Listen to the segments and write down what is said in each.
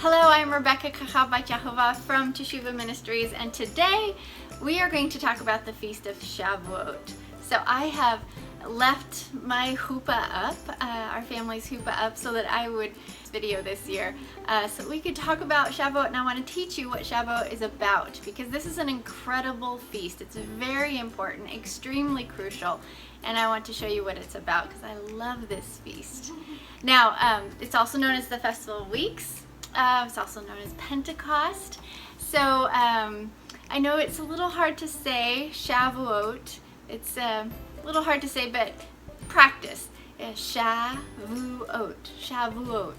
Hello, I'm Rebekah and Yahovah from Teshuvah Ministries, and today we are going to talk about the Feast of Shavuot. So I have left my chuppah up, our family's chuppah up, so that I would video this year, so we could talk about Shavuot, and I want to teach you what Shavuot is about, because this is an incredible feast. It's very important, extremely crucial, and I want to show you what it's about because I love this feast. Now, it's also known as the Festival of Weeks. It's also known as Pentecost. So I know it's a little hard to say, Shavuot. It's a little hard to say, but practice. Shavuot. Shavuot.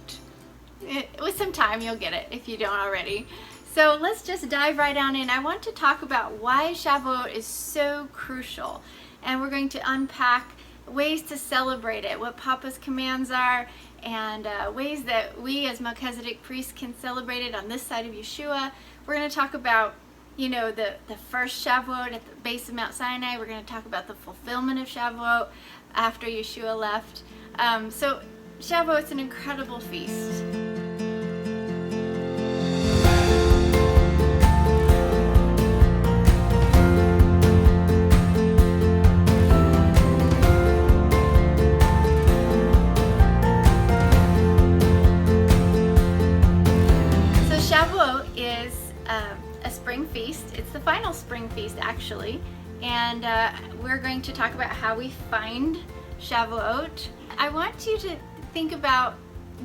With some time, you'll get it if you don't already. So let's just dive right on in. I want to talk about why Shavuot is so crucial. And we're going to unpack ways to celebrate it, what Papa's commands are, and ways that we as Melchizedek priests can celebrate it on this side of Yahshua. We're going to talk about, you know, the first Shavuot at the base of Mount Sinai. We're going to talk about the fulfillment of Shavuot after Yahshua left. So Shavuot's an incredible feast. A spring feast. It's the final spring feast, actually, and we're going to talk about how we find Shavuot. I want you to think about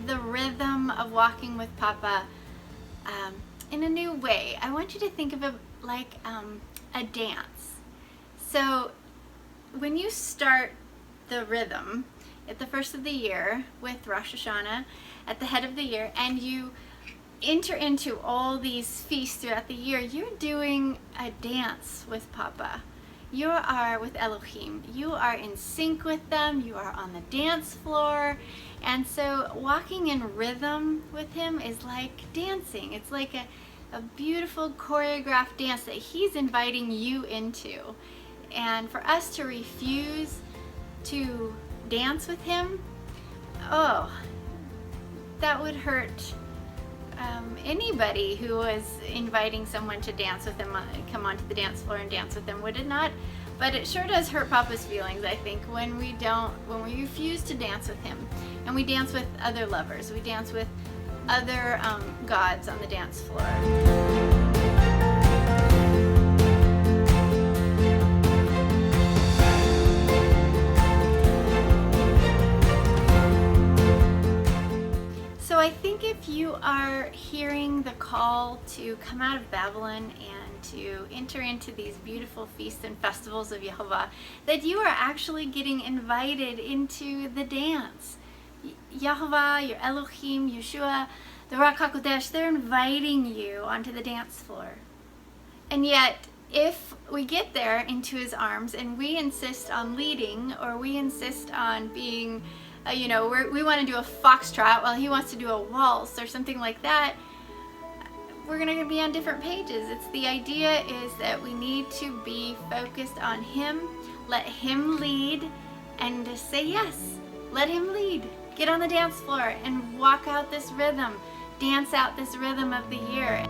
the rhythm of walking with Papa in a new way. I want you to think of it like a dance. So when you start the rhythm at the first of the year with Rosh Hashanah at the head of the year, and you enter into all these feasts throughout the year, you're doing a dance with Papa. You are with Elohim. You are in sync with them. You are on the dance floor. And so walking in rhythm with him is like dancing. It's like a beautiful choreographed dance that he's inviting you into. And for us to refuse to dance with him, oh, that would hurt anybody who was inviting someone to dance with them, come onto the dance floor and dance with them, would it not? But it sure does hurt Papa's feelings, I think, when we refuse to dance with him, and we dance with other lovers, we dance with other gods on the dance floor. So I think if you are hearing the call to come out of Babylon and to enter into these beautiful feasts and festivals of Yahovah, that you are actually getting invited into the dance. Yahovah, your Elohim, Yahshua, the Ruach HaKodesh, they're inviting you onto the dance floor. And yet, if we get there into his arms and we insist on leading, or we insist on being we want to do a foxtrot while he wants to do a waltz or something like that, we're going to be on different pages. It's the idea is that we need to be focused on him, let him lead, and just say yes. Let him lead. Get on the dance floor and walk out this rhythm. Dance out this rhythm of the year.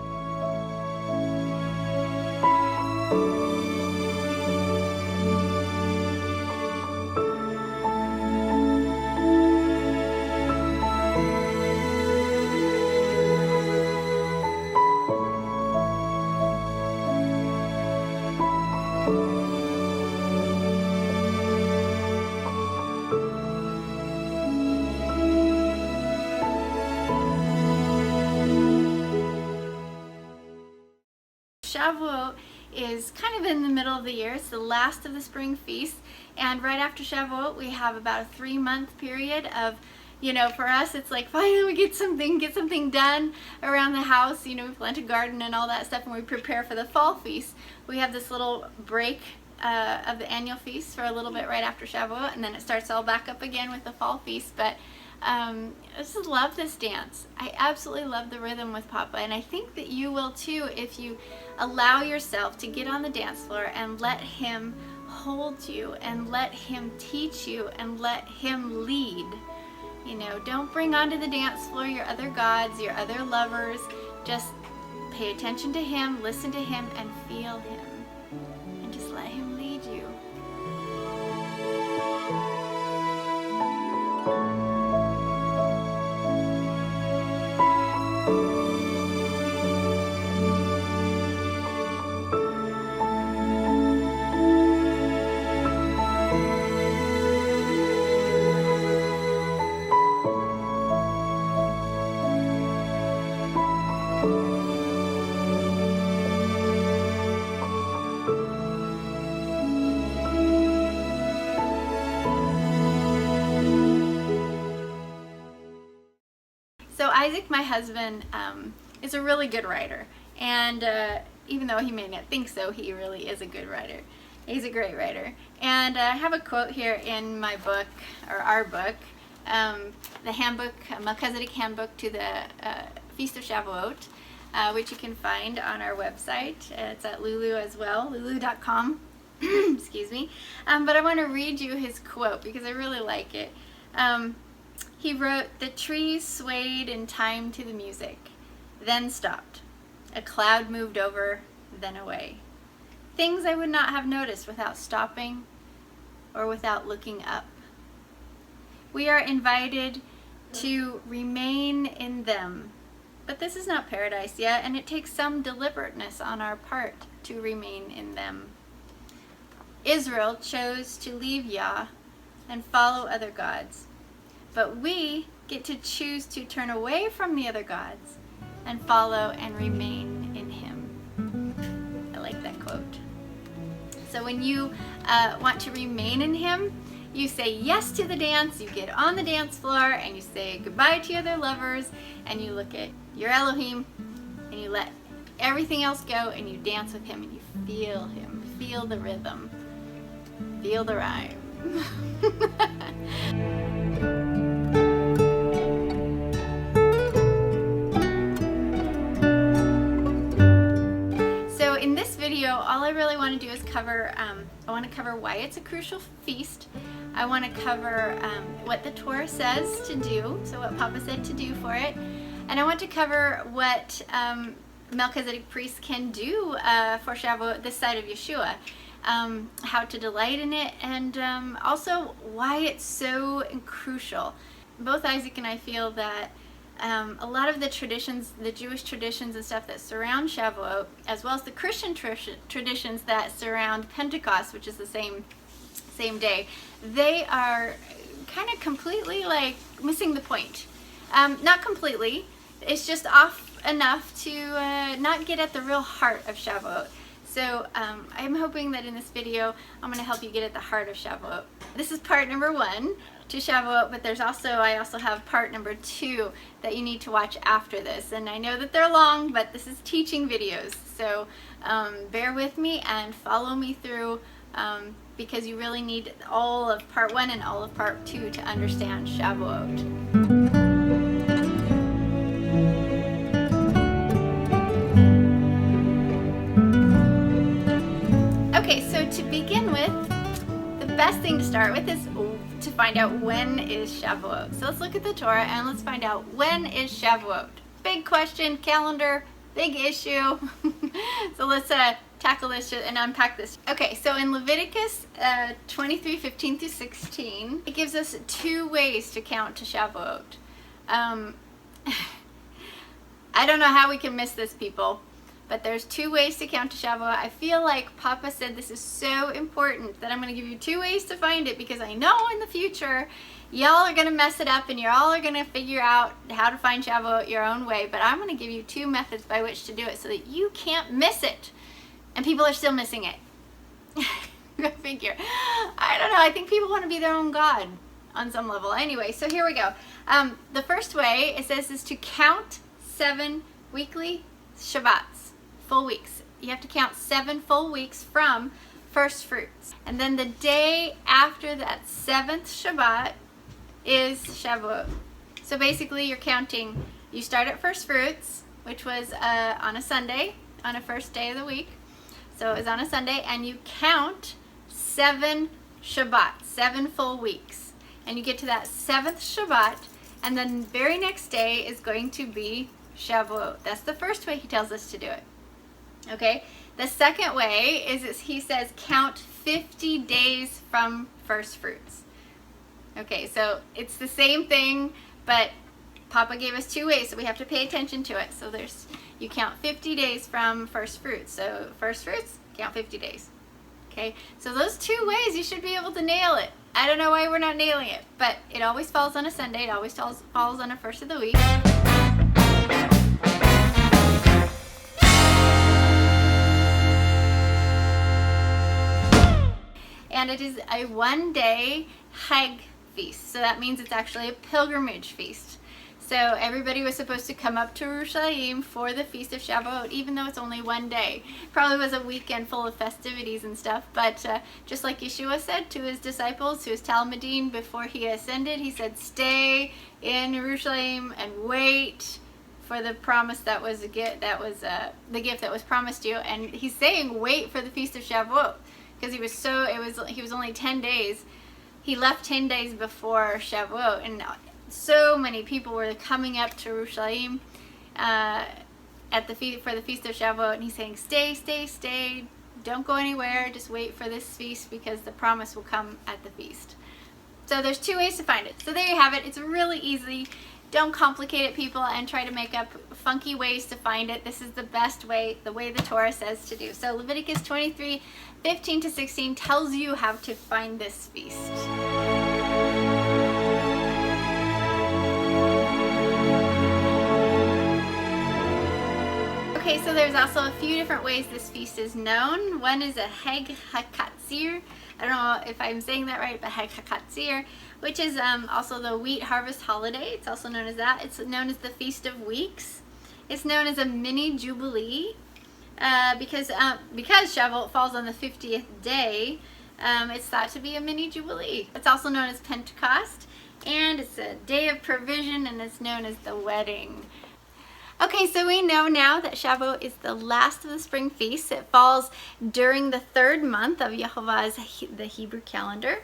Shavuot is kind of in the middle of the year. It's the last of the spring feast, and right after Shavuot we have about a 3-month period of, for us it's like finally we get something done around the house. We plant a garden and all that stuff, and we prepare for the fall feast. We have this little break of the annual feast for a little bit right after Shavuot, and then it starts all back up again with the fall feast. But I just love this dance. I absolutely love the rhythm with Papa, and I think that you will too if you allow yourself to get on the dance floor and let him hold you and let him teach you and let him lead. You know, don't bring onto the dance floor your other gods, your other lovers. Just pay attention to him, listen to him, and feel him. And just let him lead you. So Isaac, my husband, is a really good writer, and even though he may not think so, he really is a good writer. He's a great writer. And I have a quote here in my book, or our book, the handbook, Melchizedek handbook to the Feast of Shavuot, which you can find on our website. It's at Lulu as well, lulu.com. Excuse me. But I want to read you his quote because I really like it. He wrote, "The trees swayed in time to the music, then stopped. A cloud moved over, then away. Things I would not have noticed without stopping or without looking up. We are invited to remain in them. But this is not paradise yet, and it takes some deliberateness on our part to remain in them. Israel chose to leave Yah and follow other gods. But we get to choose to turn away from the other gods and follow and remain in him." I like that quote. So when you want to remain in him, you say yes to the dance, you get on the dance floor, and you say goodbye to your other lovers, and you look at your Elohim, and you let everything else go, and you dance with him, and you feel the rhythm, feel the rhyme. All I really want to do is cover, I want to cover why it's a crucial feast. I want to cover what the Torah says to do, so what Papa said to do for it. And I want to cover what Melchizedek priests can do for Shavuot this side of Yahshua, how to delight in it, and also why it's so crucial. Both Isaac and I feel that a lot of the traditions, the Jewish traditions and stuff that surround Shavuot, as well as the Christian traditions that surround Pentecost, which is the same day, they are kind of completely like missing the point. Not completely, it's just off enough to not get at the real heart of Shavuot. So I'm hoping that in this video I'm going to help you get at the heart of Shavuot. This is part number 1 to Shavuot, but I also have part number 2 that you need to watch after this. And I know that they're long, but this is teaching videos, so bear with me and follow me through because you really need all of part 1 and all of part 2 to understand Shavuot. Okay, so to begin with, the best thing to start with is to find out when is Shavuot. So let's look at the Torah and let's find out when is Shavuot. Big question, calendar, big issue. So let's tackle this and unpack this. Okay, so in Leviticus 23:15 through 16, it gives us 2 ways to count to Shavuot. I don't know how we can miss this, people. But there's 2 ways to count to Shavuot. I feel like Papa said this is so important that I'm going to give you 2 ways to find it, because I know in the future y'all are going to mess it up and you all are going to figure out how to find Shavuot your own way. But I'm going to give you 2 methods by which to do it so that you can't miss it. And people are still missing it. Go figure. I don't know. I think people want to be their own God on some level. Anyway, so here we go. The first way, it says, is to count 7 weekly Shabbats. Full weeks. You have to count 7 full weeks from Firstfruits. And then the day after that 7th Shabbat is Shavuot. So basically you're counting, you start at Firstfruits, which was on a Sunday, on a first day of the week. So it was on a Sunday, and you count 7 Shabbats, 7 full weeks. And you get to that 7th Shabbat, And then the very next day is going to be Shavuot. That's the first way he tells us to do it. Okay? The second way is he says count 50 days from first fruits. Okay, so it's the same thing, but Papa gave us 2 ways, so we have to pay attention to it. So you count 50 days from first fruits. So first fruits, count 50 days. Okay, so those 2 ways, you should be able to nail it. I don't know why we're not nailing it, but it always falls on a Sunday. It always falls on a first of the week. And it is a 1-day Hag feast. So that means it's actually a pilgrimage feast. So everybody was supposed to come up to Yerushalayim for the Feast of Shavuot, even though it's only 1 day. Probably was a weekend full of festivities and stuff, but just like Yahshua said to his disciples, to his Talmudim before he ascended, he said, stay in Yerushalayim and wait for the promise that was the gift that was promised you. And he's saying wait for the Feast of Shavuot, because he was only 10 days. He left 10 days before Shavuot, and so many people were coming up to Yerushalayim for the Feast of Shavuot, and he's saying, stay, don't go anywhere, just wait for this feast, because the promise will come at the feast. So there's 2 ways to find it. So there you have it. It's really easy. Don't complicate it, people, and try to make up funky ways to find it. This is the best way, the way the Torah says to do. So Leviticus 23:15-16 tells you how to find this feast. Okay, so there's also a few different ways this feast is known. One is a Hag HaKatzir. I don't know if I'm saying that right, but Hag HaKatzir, which is also the wheat harvest holiday. It's also known as that. It's known as the Feast of Weeks. It's known as a mini jubilee because Shavuot falls on the 50th day. It's thought to be a mini jubilee. It's also known as Pentecost, and it's a day of provision, and it's known as the wedding. Okay, so we know now that Shavuot is the last of the spring feasts. It falls during the 3rd month of Yahovah's, the Hebrew calendar,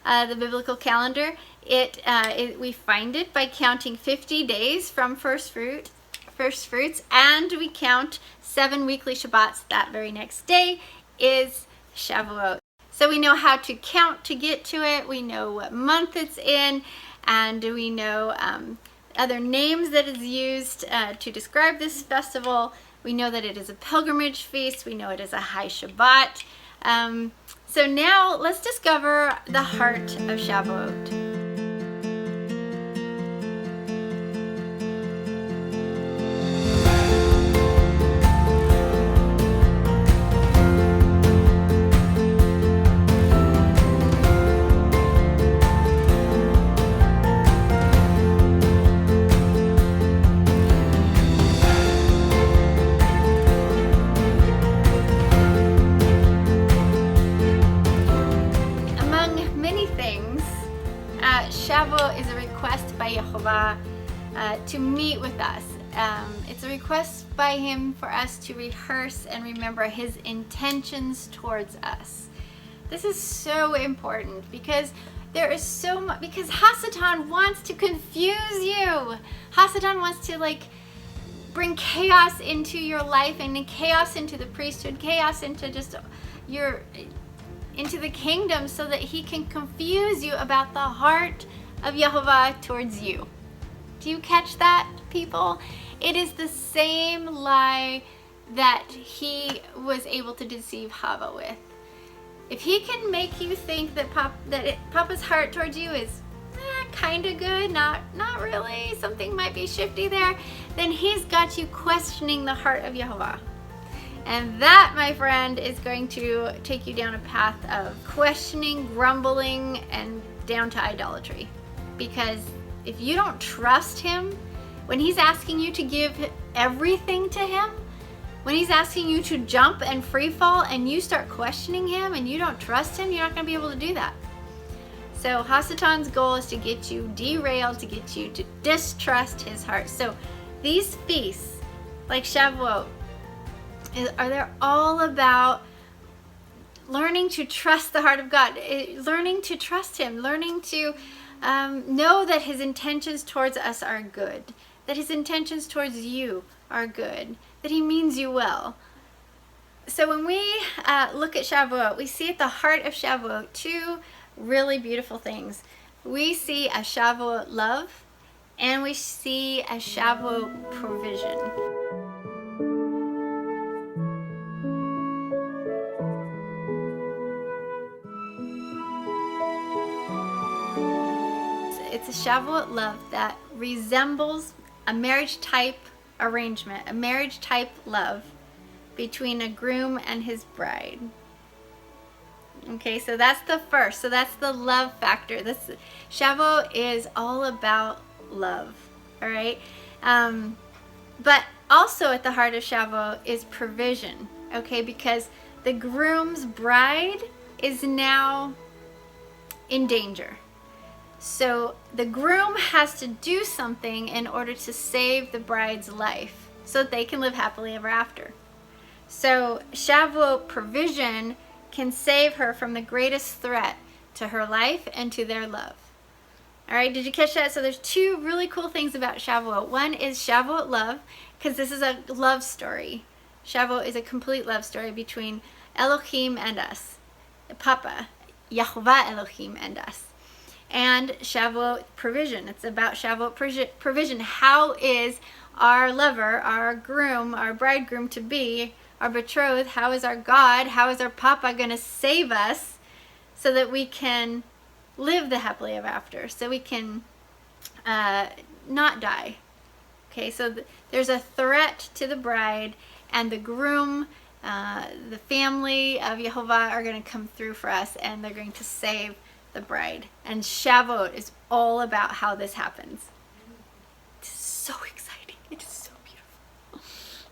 the biblical calendar. We find it by counting 50 days from first fruits, and we count 7 weekly Shabbats. That very next day is Shavuot. So we know how to count to get to it. We know what month it's in, and we know other names that is used to describe this festival. We know that it is a pilgrimage feast. We know it is a high Shabbat. So now let's discover the heart of Shavuot. Shavuot is a request by Yahovah to meet with us. It's a request by him for us to rehearse and remember his intentions towards us. This is so important because there is so much, because Hasatan wants to confuse you. Hasatan wants to bring chaos into your life and chaos into the priesthood, chaos into just into the kingdom, so that he can confuse you about the heart of Yahovah towards you. Do you catch that, people? It is the same lie that he was able to deceive Hava with. If he can make you think that Papa's heart towards you is kind of good, not really, something might be shifty there, then he's got you questioning the heart of Yahovah. And that, my friend, is going to take you down a path of questioning, grumbling, and down to idolatry. Because if you don't trust him, when he's asking you to give everything to him, when he's asking you to jump and free fall, and you start questioning him and you don't trust him, you're not going to be able to do that. So Hasatan's goal is to get you derailed, to get you to distrust his heart. So these feasts, like Shavuot, they're all about learning to trust the heart of God, learning to trust him, learning to know that his intentions towards us are good, that his intentions towards you are good, that he means you well. So when we look at Shavuot, we see at the heart of Shavuot two really beautiful things. We see a Shavuot love, and we see a Shavuot provision. It's a Shavuot love that resembles a marriage type arrangement, a marriage type love between a groom and his bride. Okay, so that's the first. So that's the love factor. This Shavuot is all about love. All right, but also at the heart of Shavuot is provision. Okay, because the groom's bride is now in danger. So the groom has to do something in order to save the bride's life so that they can live happily ever after. So Shavuot provision can save her from the greatest threat to her life and to their love. All right, did you catch that? So there's two really cool things about Shavuot. One is Shavuot love, because this is a love story. Shavuot is a complete love story between Elohim and us, Papa, Yahovah Elohim and us. And Shavuot provision. It's about Shavuot provision. How is our lover, our groom, our bridegroom to be, our betrothed, how is our God, how is our Papa going to save us so that we can live the happily ever after, so we can not die? Okay, so there's a threat to the bride, and the groom, the family of Yahovah are going to come through for us, and they're going to save the bride. And Shavuot is all about how this happens. It's so exciting. It is so beautiful.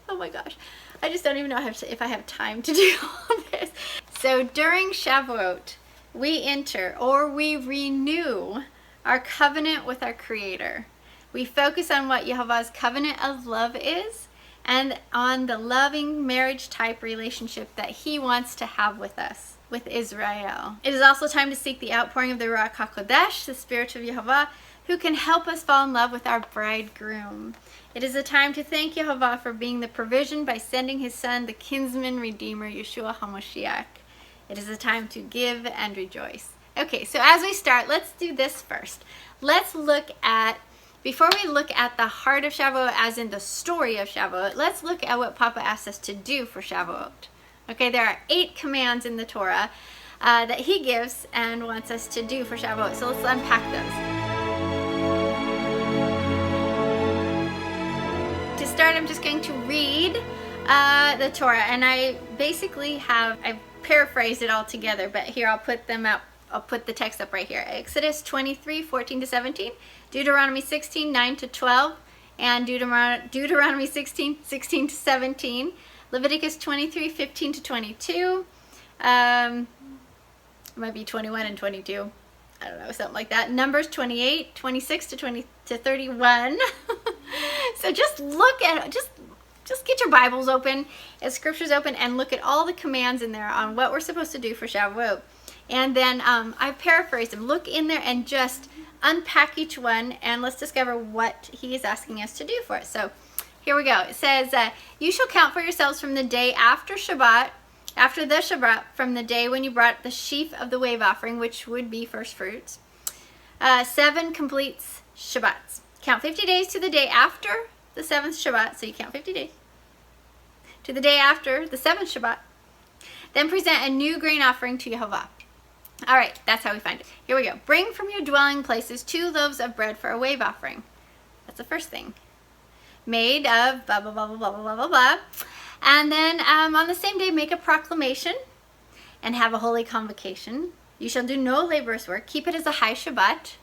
Oh my gosh. I just don't even know if I have time to do all this. So during Shavuot, we enter, or we renew, our covenant with our Creator. We focus on what Yahovah's covenant of love is, and on the loving marriage type relationship that he wants to have with us, with Israel. It is also time to seek the outpouring of the Ruach HaKodesh, the Spirit of Yahovah, who can help us fall in love with our bridegroom. It is a time to thank Yahovah for being the provision by sending his son, the kinsman redeemer, Yahshua HaMashiach. It is a time to give and rejoice. Okay, so as we start, let's do this first. Let's look at, before we look at the heart of Shavuot, as in the story of Shavuot, let's look at what Papa asked us to do for Shavuot. Okay, there are 8 commands in the Torah that he gives and wants us to do for Shavuot. So let's unpack those. To start, I'm just going to read the Torah, and I basically I've paraphrased it all together, but here I'll put them up. I'll put the text up right here. Exodus 23, 14 to 17, Deuteronomy 16, 9 to 12, and Deuteronomy 16, 16 to 17, Leviticus 23, 15 to 22, it might be 21 and 22, I don't know, something like that. Numbers 28, 26 to 31. So just look at, just get your Bibles open, scriptures open, and look at all the commands in there on what we're supposed to do for Shavuot. And then I've paraphrased them. Look in there and just unpack each one, and let's discover what he is asking us to do for it. So here we go. It says, you shall count for yourselves from the day after Shabbat, after the Shabbat, from the day when you brought the sheaf of the wave offering, which would be Firstfruits. 7 completes Shabbats. Count 50 days to the day after the 7th Shabbat, so you count 50 days, to the day after the 7th Shabbat. Then present a new grain offering to Yahovah. All right, that's how we find it. Here we go. Bring from your dwelling places 2 loaves of bread for a wave offering. That's the first thing. Made of blah, blah, blah, blah, blah, blah, blah, blah. And then on the same day, make a proclamation and have a holy convocation. You shall do no laborious work. Keep it as a high Shabbat.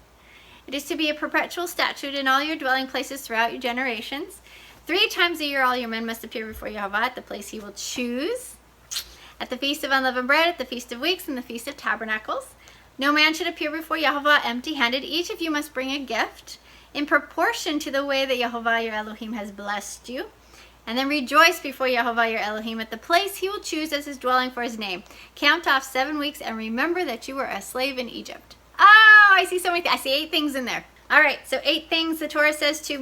It is to be a perpetual statute in all your dwelling places throughout your generations. 3 times a year, all your men must appear before Yahovah at the place he will choose. At the Feast of Unleavened Bread, at the Feast of Weeks, and the Feast of Tabernacles. No man should appear before Yahovah empty-handed. Each of you must bring a gift in proportion to the way that Yahovah your Elohim has blessed you. And then rejoice before Yahovah your Elohim at the place he will choose as his dwelling for his name. Count off 7 weeks and remember that you were a slave in Egypt. Oh, I see so many. I see 8 things in there. All right, so 8 things the Torah says to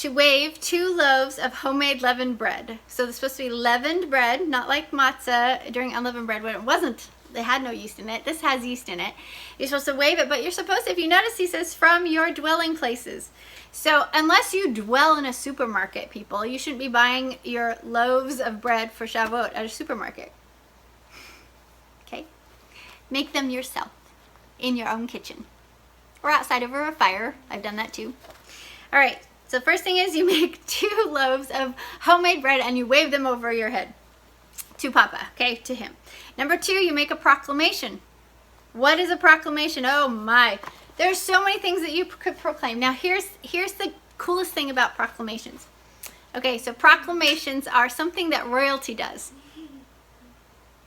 wave 2 loaves of homemade leavened bread. So it's supposed to be leavened bread, not like matzah during unleavened bread when it wasn't. They had no yeast in it. This has yeast in it. You're supposed to wave it, but you're supposed to, if you notice, he says from your dwelling places. So unless you dwell in a supermarket, people, you shouldn't be buying your loaves of bread for Shavuot at a supermarket. Okay? Make them yourself in your own kitchen or outside over a fire. I've done that too. All right. So first thing is you make 2 loaves of homemade bread and you wave them over your head to Papa, okay, to him. Number 2, you make a proclamation. What is a proclamation? Oh my. There's so many things that you could proclaim. Now here's the coolest thing about proclamations. Okay, so proclamations are something that royalty does.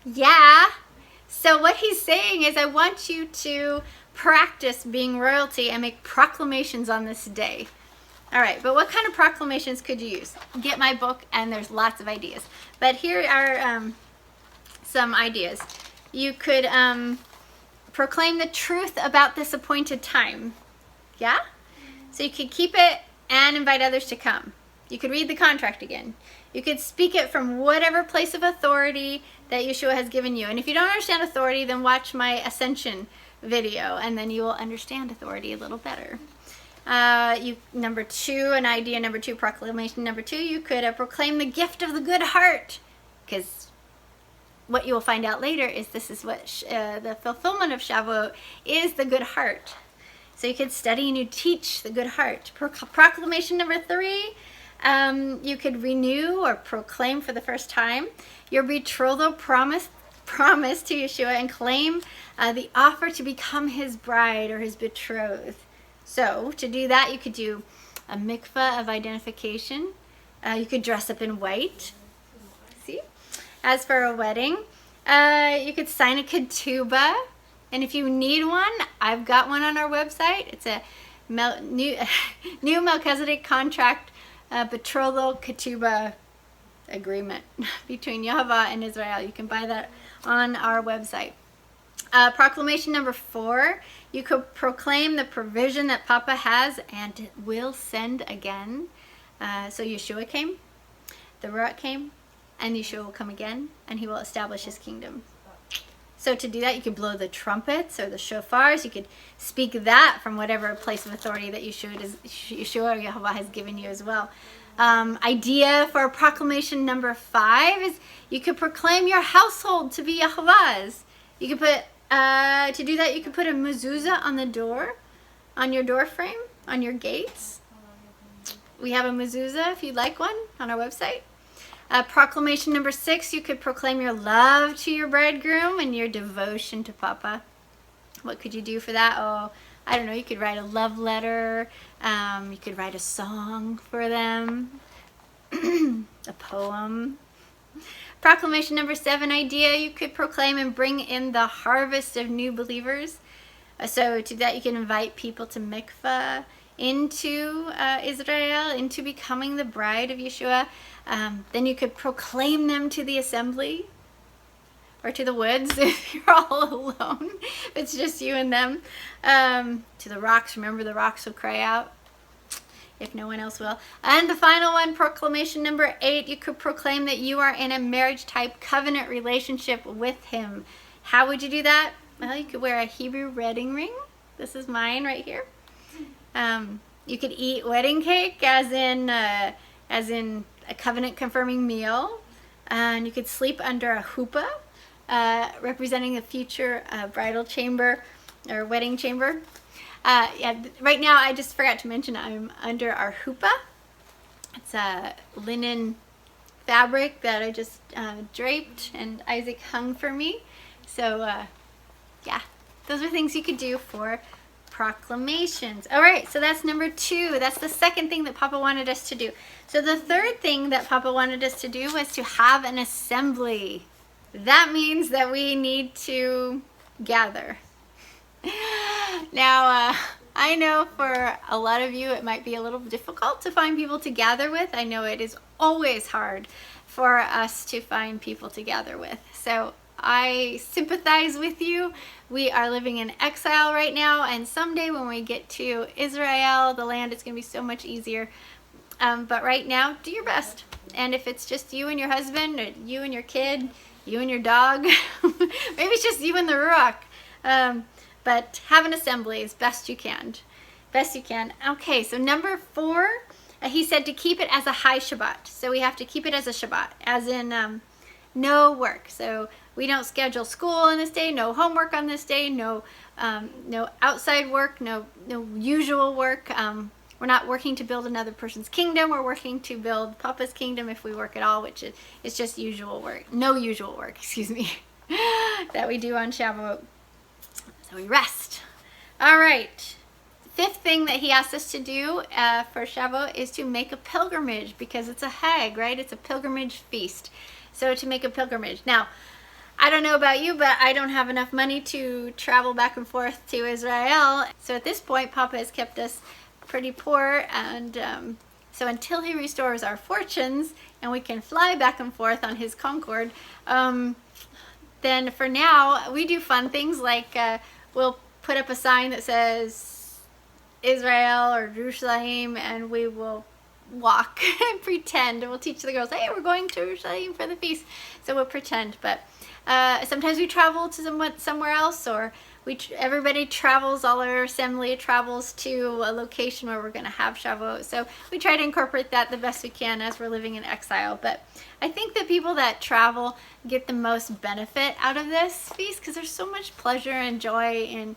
Yeah. So what he's saying is I want you to practice being royalty and make proclamations on this day. All right, but what kind of proclamations could you use? Get my book and there's lots of ideas. But here are some ideas. You could proclaim the truth about this appointed time. Yeah? So you could keep it and invite others to come. You could read the contract again. You could speak it from whatever place of authority that Yahshua has given you. And if you don't understand authority, then watch my Ascension video and then you will understand authority a little better. Number 2, an idea number 2, proclamation number 2, you could proclaim the gift of the good heart. Because what you will find out later is this is what the fulfillment of Shavuot is, the good heart. So you could study and you teach the good heart. Proclamation number 3, you could renew or proclaim for the first time your betrothal promise to Yahshua and claim the offer to become his bride or his betrothed. So to do that, you could do a mikvah of identification. You could dress up in white. See? As for a wedding, you could sign a ketubah. And if you need one, I've got one on our website. It's a new Melchizedek contract betrothal ketubah agreement between Yahovah and Israel. You can buy that on our website. Proclamation number 4, you could proclaim the provision that Papa has and will send again. So Yahshua came, the Ruach came, and Yahshua will come again, and he will establish his kingdom. So to do that, you could blow the trumpets or the shofars. You could speak that from whatever place of authority that Yahshua or Yahovah has given you as well. Idea for proclamation number 5 is you could proclaim your household to be Yahovah's. You could put, to do that, you could put a mezuzah on the door, on your door frame, on your gates. We have a mezuzah if you'd like one on our website. Proclamation number 6, you could proclaim your love to your bridegroom and your devotion to Papa. What could you do for that? Oh, I don't know, you could write a love letter. You could write a song for them, a poem. Proclamation number 7 idea, you could proclaim and bring in the harvest of new believers. So to that you can invite people to Mikvah, into Israel, into becoming the bride of Yahshua. Then you could proclaim them to the assembly or to the woods if you're all alone. It's just you and them. To the rocks, remember the rocks will cry out if no one else will. And the final one, proclamation number 8, you could proclaim that you are in a marriage type covenant relationship with him. How would you do that? Well, you could wear a Hebrew wedding ring. This is mine right here. You could eat wedding cake as in a covenant confirming meal. And you could sleep under a huppah, representing the future bridal chamber or wedding chamber. Yeah, right now I just forgot to mention I'm under our huppah. It's a linen fabric that I just draped and Isaac hung for me. So yeah, those are things you could do for proclamations. All right, so that's number 2. That's the second thing that Papa wanted us to do. So the third thing that Papa wanted us to do was to have an assembly. That means that we need to gather. Now, I know for a lot of you it might be a little difficult to find people to gather with. I know it is always hard for us to find people to gather with. So I sympathize with you. We are living in exile right now, and someday when we get to Israel, the land, it's going to be so much easier. But right now, do your best. And if it's just you and your husband, or you and your kid, you and your dog, maybe it's just you and the Ruach. But have an assembly as best you can. Best you can. Okay, so number 4, he said to keep it as a high Shabbat. So we have to keep it as a Shabbat, as in no work. So we don't schedule school on this day, no homework on this day, no outside work, no usual work. We're not working to build another person's kingdom. We're working to build Papa's kingdom if we work at all, which is just usual work. No usual work, excuse me, that we do on Shavuot. So we rest. All right. 5th thing that he asked us to do for Shavuot is to make a pilgrimage, because it's a Hag, right? It's a pilgrimage feast. So to make a pilgrimage. Now, I don't know about you, but I don't have enough money to travel back and forth to Israel. So at this point, Papa has kept us pretty poor, and so until he restores our fortunes and we can fly back and forth on his Concorde, then for now we do fun things like we'll put up a sign that says Israel or Jerusalem, and we will walk and pretend, and we'll teach the girls, hey, we're going to Jerusalem for the feast. So we'll pretend, but sometimes we travel to somewhere else, or everybody travels, all our assembly travels to a location where we're going to have Shavuot. So we try to incorporate that the best we can as we're living in exile. But I think the people that travel get the most benefit out of this feast, because there's so much pleasure and joy in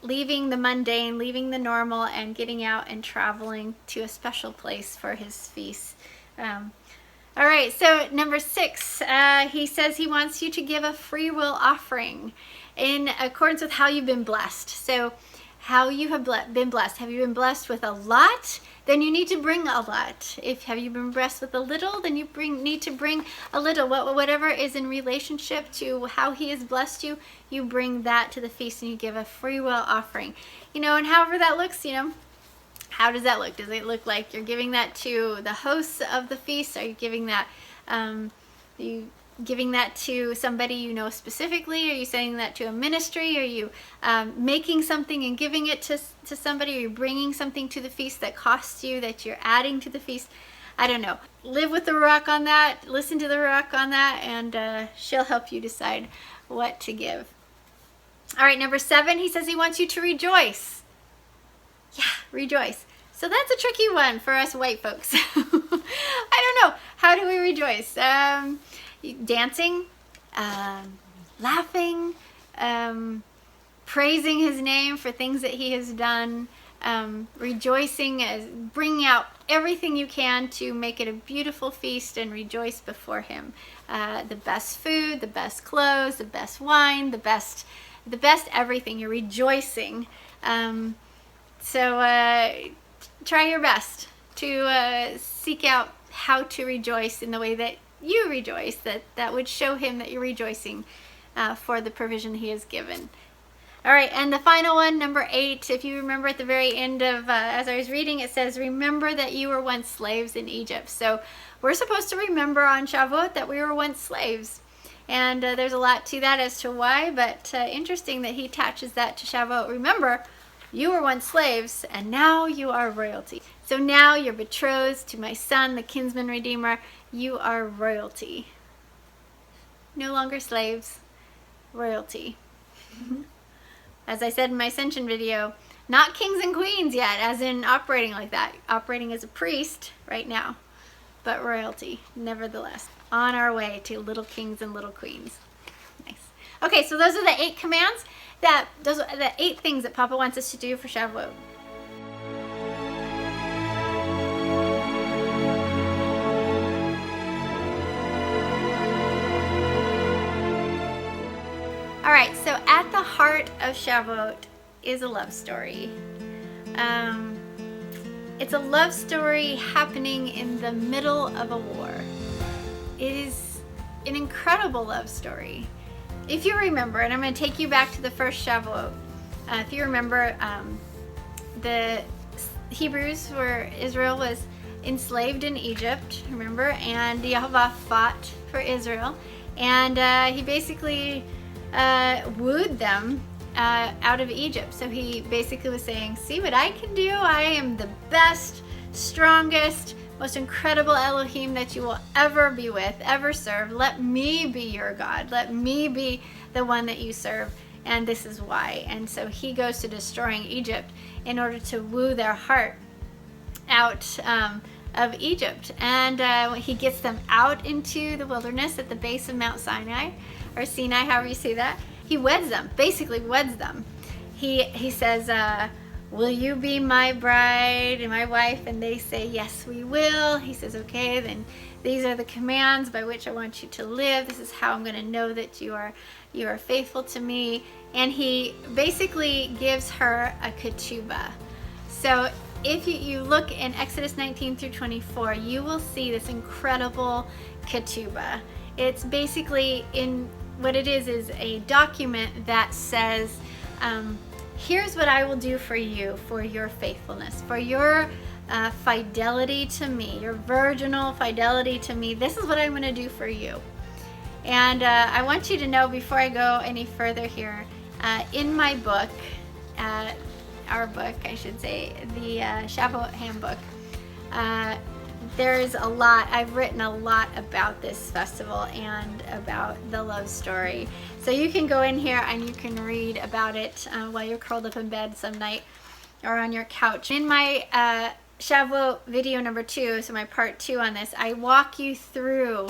leaving the mundane, leaving the normal, and getting out and traveling to a special place for his feast. All right, so number 6, he says he wants you to give a free will offering in accordance with how you've been blessed. So how you have been blessed. Have you been blessed with a lot? Then you need to bring a lot. Have you been blessed with a little, then you need to bring a little. Whatever is in relationship to how he has blessed you, you bring that to the feast and you give a free will offering. And however that looks, how does that look? Does it look like you're giving that to the hosts of the feast? Are you giving that to somebody you know specifically? Are you sending that to a ministry? Are you making something and giving it to somebody? Are you bringing something to the feast that costs you, that you're adding to the feast? I don't know. Live with the Ruach on that. Listen to the Ruach on that, and she'll help you decide what to give. All right, number 7, he says he wants you to rejoice. Yeah, rejoice. So that's a tricky one for us white folks. I don't know. How do we rejoice? Dancing, laughing, praising his name for things that he has done, rejoicing, bringing out everything you can to make it a beautiful feast and rejoice before him. The best food, the best clothes, the best wine, the best everything. You're rejoicing. So try your best to seek out how to rejoice in the way that you rejoice, that would show him that you're rejoicing for the provision he has given. All right, and the final one, number 8, if you remember at the very end of, as I was reading, it says, remember that you were once slaves in Egypt. So we're supposed to remember on Shavuot that we were once slaves. And there's a lot to that as to why, but interesting that he attaches that to Shavuot. Remember, you were once slaves, and now you are royalty. So now you're betrothed to my son, the kinsman redeemer. You are royalty. No longer slaves, royalty. As I said in my Ascension video, not kings and queens yet, as in operating like that. Operating as a priest right now, but royalty, nevertheless. On our way to little kings and little queens. Nice. Okay, so those are the 8 commands. Those are the 8 things that Papa wants us to do for Shavuot. All right, so at the heart of Shavuot is a love story. It's a love story happening in the middle of a war. It is an incredible love story. If you remember, and I'm going to take you back to the first Shavuot. If you remember, the Hebrews, where Israel was enslaved in Egypt, remember? And Yahovah fought for Israel. And he basically wooed them out of Egypt. So he basically was saying, see what I can do? I am the best, strongest, most incredible Elohim that you will ever be with, ever serve. Let me be your God. Let me be the one that you serve. And this is why. And so he goes to destroying Egypt in order to woo their heart out of Egypt. And he gets them out into the wilderness at the base of Mount Sinai, or Sinai, however you say that. He weds them, basically weds them. He says, will you be my bride and my wife? And they say, yes, we will. He says, okay, then these are the commands by which I want you to live. This is how I'm going to know that you are faithful to me. And he basically gives her a ketubah. So if you look in Exodus 19 through 24, you will see this incredible ketubah. It's basically, in what it is a document that says, here's what I will do for you, for your faithfulness, for your fidelity to me, your virginal fidelity to me. This is what I'm going to do for you. And I want you to know, before I go any further here, in my book, our book, I should say, the Shavuot handbook, there's a lot, I've written a lot about this festival and about the love story. So you can go in here and you can read about it while you're curled up in bed some night or on your couch. In my Shavuot video number 2, so my part 2 on this, I walk you through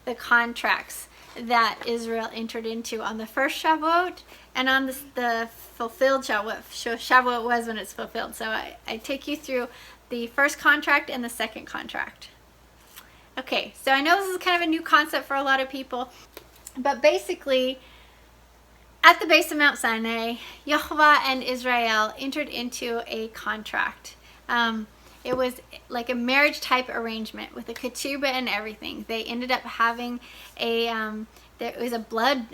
the contracts that Israel entered into on the first Shavuot and on the fulfilled Shavuot. Shavuot was when it's fulfilled. So I take you through the first contract and the second contract. Okay, so I know this is kind of a new concept for a lot of people, but basically, at the base of Mount Sinai, Yahovah and Israel entered into a contract. It was like a marriage type arrangement with a ketubah and everything. They ended up having there was a blood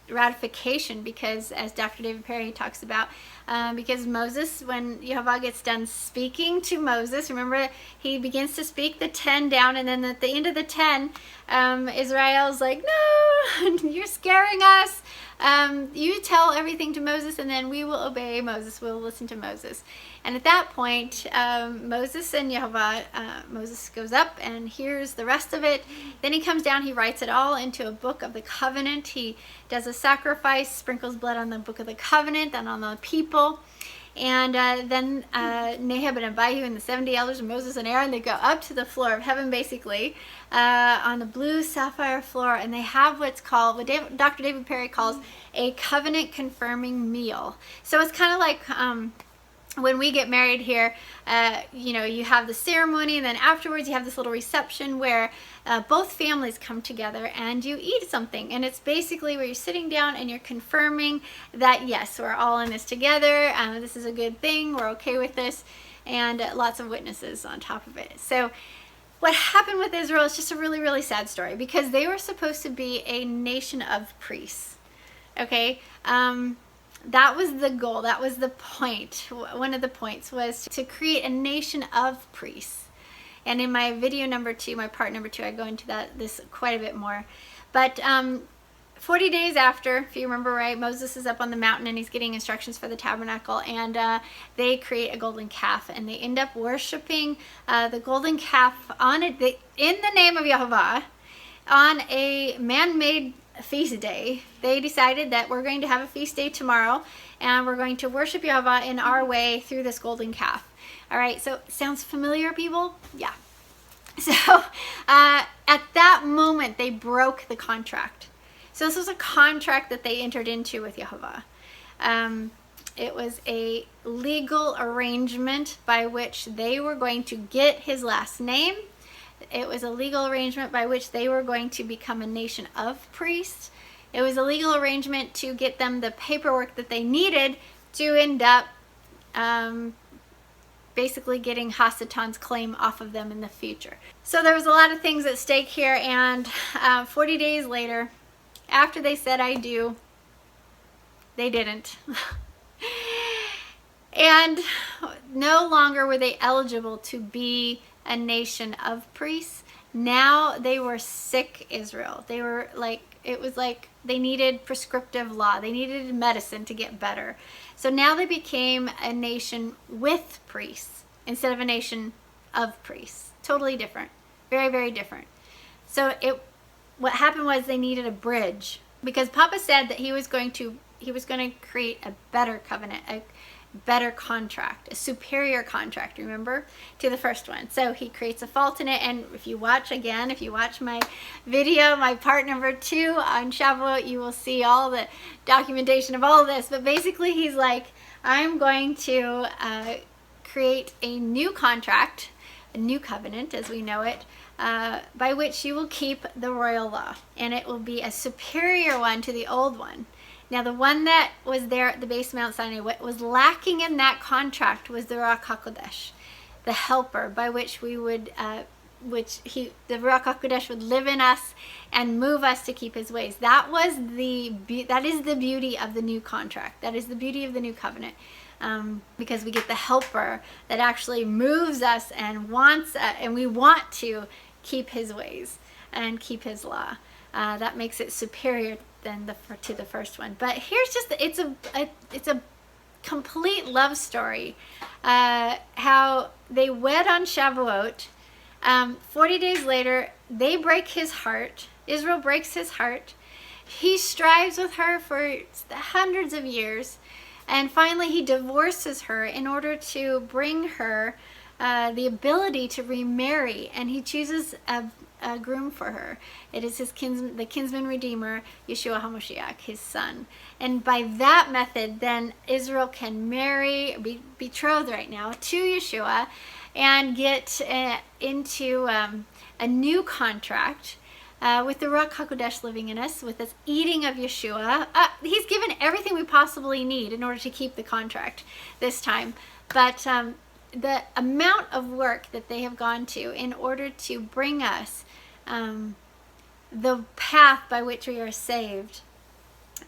ratification, because, as Dr. David Perry talks about, because Moses, when Yahovah gets done speaking to Moses, remember, he begins to speak the 10 down, and then at the end of the 10, Israel's like, no, you're scaring us. You tell everything to Moses, and then we will obey Moses. We'll listen to Moses. And at that point, Moses and Yahovah, Moses goes up and hears the rest of it. Then he comes down, he writes it all into a book of the covenant. He does a sacrifice, sprinkles blood on the book of the covenant, then on the people. And then Nahab and Abihu and the 70 elders and Moses and Aaron, they go up to the floor of heaven, basically, on the blue sapphire floor, and they have what's called, what Dr. David Perry calls a covenant confirming meal. So it's kind of like when we get married here, you have the ceremony, and then afterwards you have this little reception where both families come together and you eat something. And it's basically where you're sitting down and you're confirming that, yes, we're all in this together. This is a good thing. We're okay with this. And lots of witnesses on top of it. So what happened with Israel is just a really, really sad story, because they were supposed to be a nation of priests. Okay? That was the goal. That was the point. One of the points was to create a nation of priests. And in my video number 2, my part number 2, I go into this quite a bit more. But 40 days after, if you remember right, Moses is up on the mountain and he's getting instructions for the tabernacle, and they create a golden calf, and they end up worshiping the golden calf in the name of Yahovah on a man-made feast day. They decided that we're going to have a feast day tomorrow, and we're going to worship Yahovah in our way through this golden calf. All right, so sounds familiar, people? Yeah. So at that moment, they broke the contract. So this was a contract that they entered into with Yahovah. It was a legal arrangement by which they were going to get his last name. It was a legal arrangement by which they were going to become a nation of priests. It was a legal arrangement to get them the paperwork that they needed to end up basically getting Hasatan's claim off of them in the future. So there was a lot of things at stake here, and 40 days later, after they said I do, they didn't. And no longer were they eligible to be a nation of priests, Now they were sick Israel. They were like, it was like they needed prescriptive law. They needed medicine to get better. So now they became a nation with priests instead of a nation of priests. Totally different. Very, very different. So what happened was they needed a bridge, because Papa said that he was going to create a better covenant, a better contract, a superior contract, remember, to the first one. So he creates a fault in it. And if you watch my video, my part number 2 on Shavuot, you will see all the documentation of all of this. But basically he's like, I'm going to create a new contract, a new covenant as we know it, by which you will keep the royal law, and it will be a superior one to the old one. Now, the one that was there at the base of Mount Sinai, what was lacking in that contract was the Ruach HaKodesh, the helper by which we would, the Ruach HaKodesh would live in us and move us to keep his ways. That is the beauty of the new contract. That is the beauty of the new covenant. Because we get the helper that actually moves us and wants, and we want to keep his ways and keep his law. That makes it superior to the first one. But here's just it's a complete love story. How they wed on Shavuot. 40 days later, they break his heart. Israel breaks his heart. He strives with her for hundreds of years. And finally, he divorces her in order to bring her the ability to remarry. And he chooses a groom for her. It is the kinsman redeemer, Yahshua HaMashiach, his son. And by that method, then Israel can marry, be betrothed right now to Yahshua, and get into a new contract. With the Ruach HaKodesh living in us, with this eating of Yahshua. He's given everything we possibly need in order to keep the contract this time. But the amount of work that they have gone to in order to bring us the path by which we are saved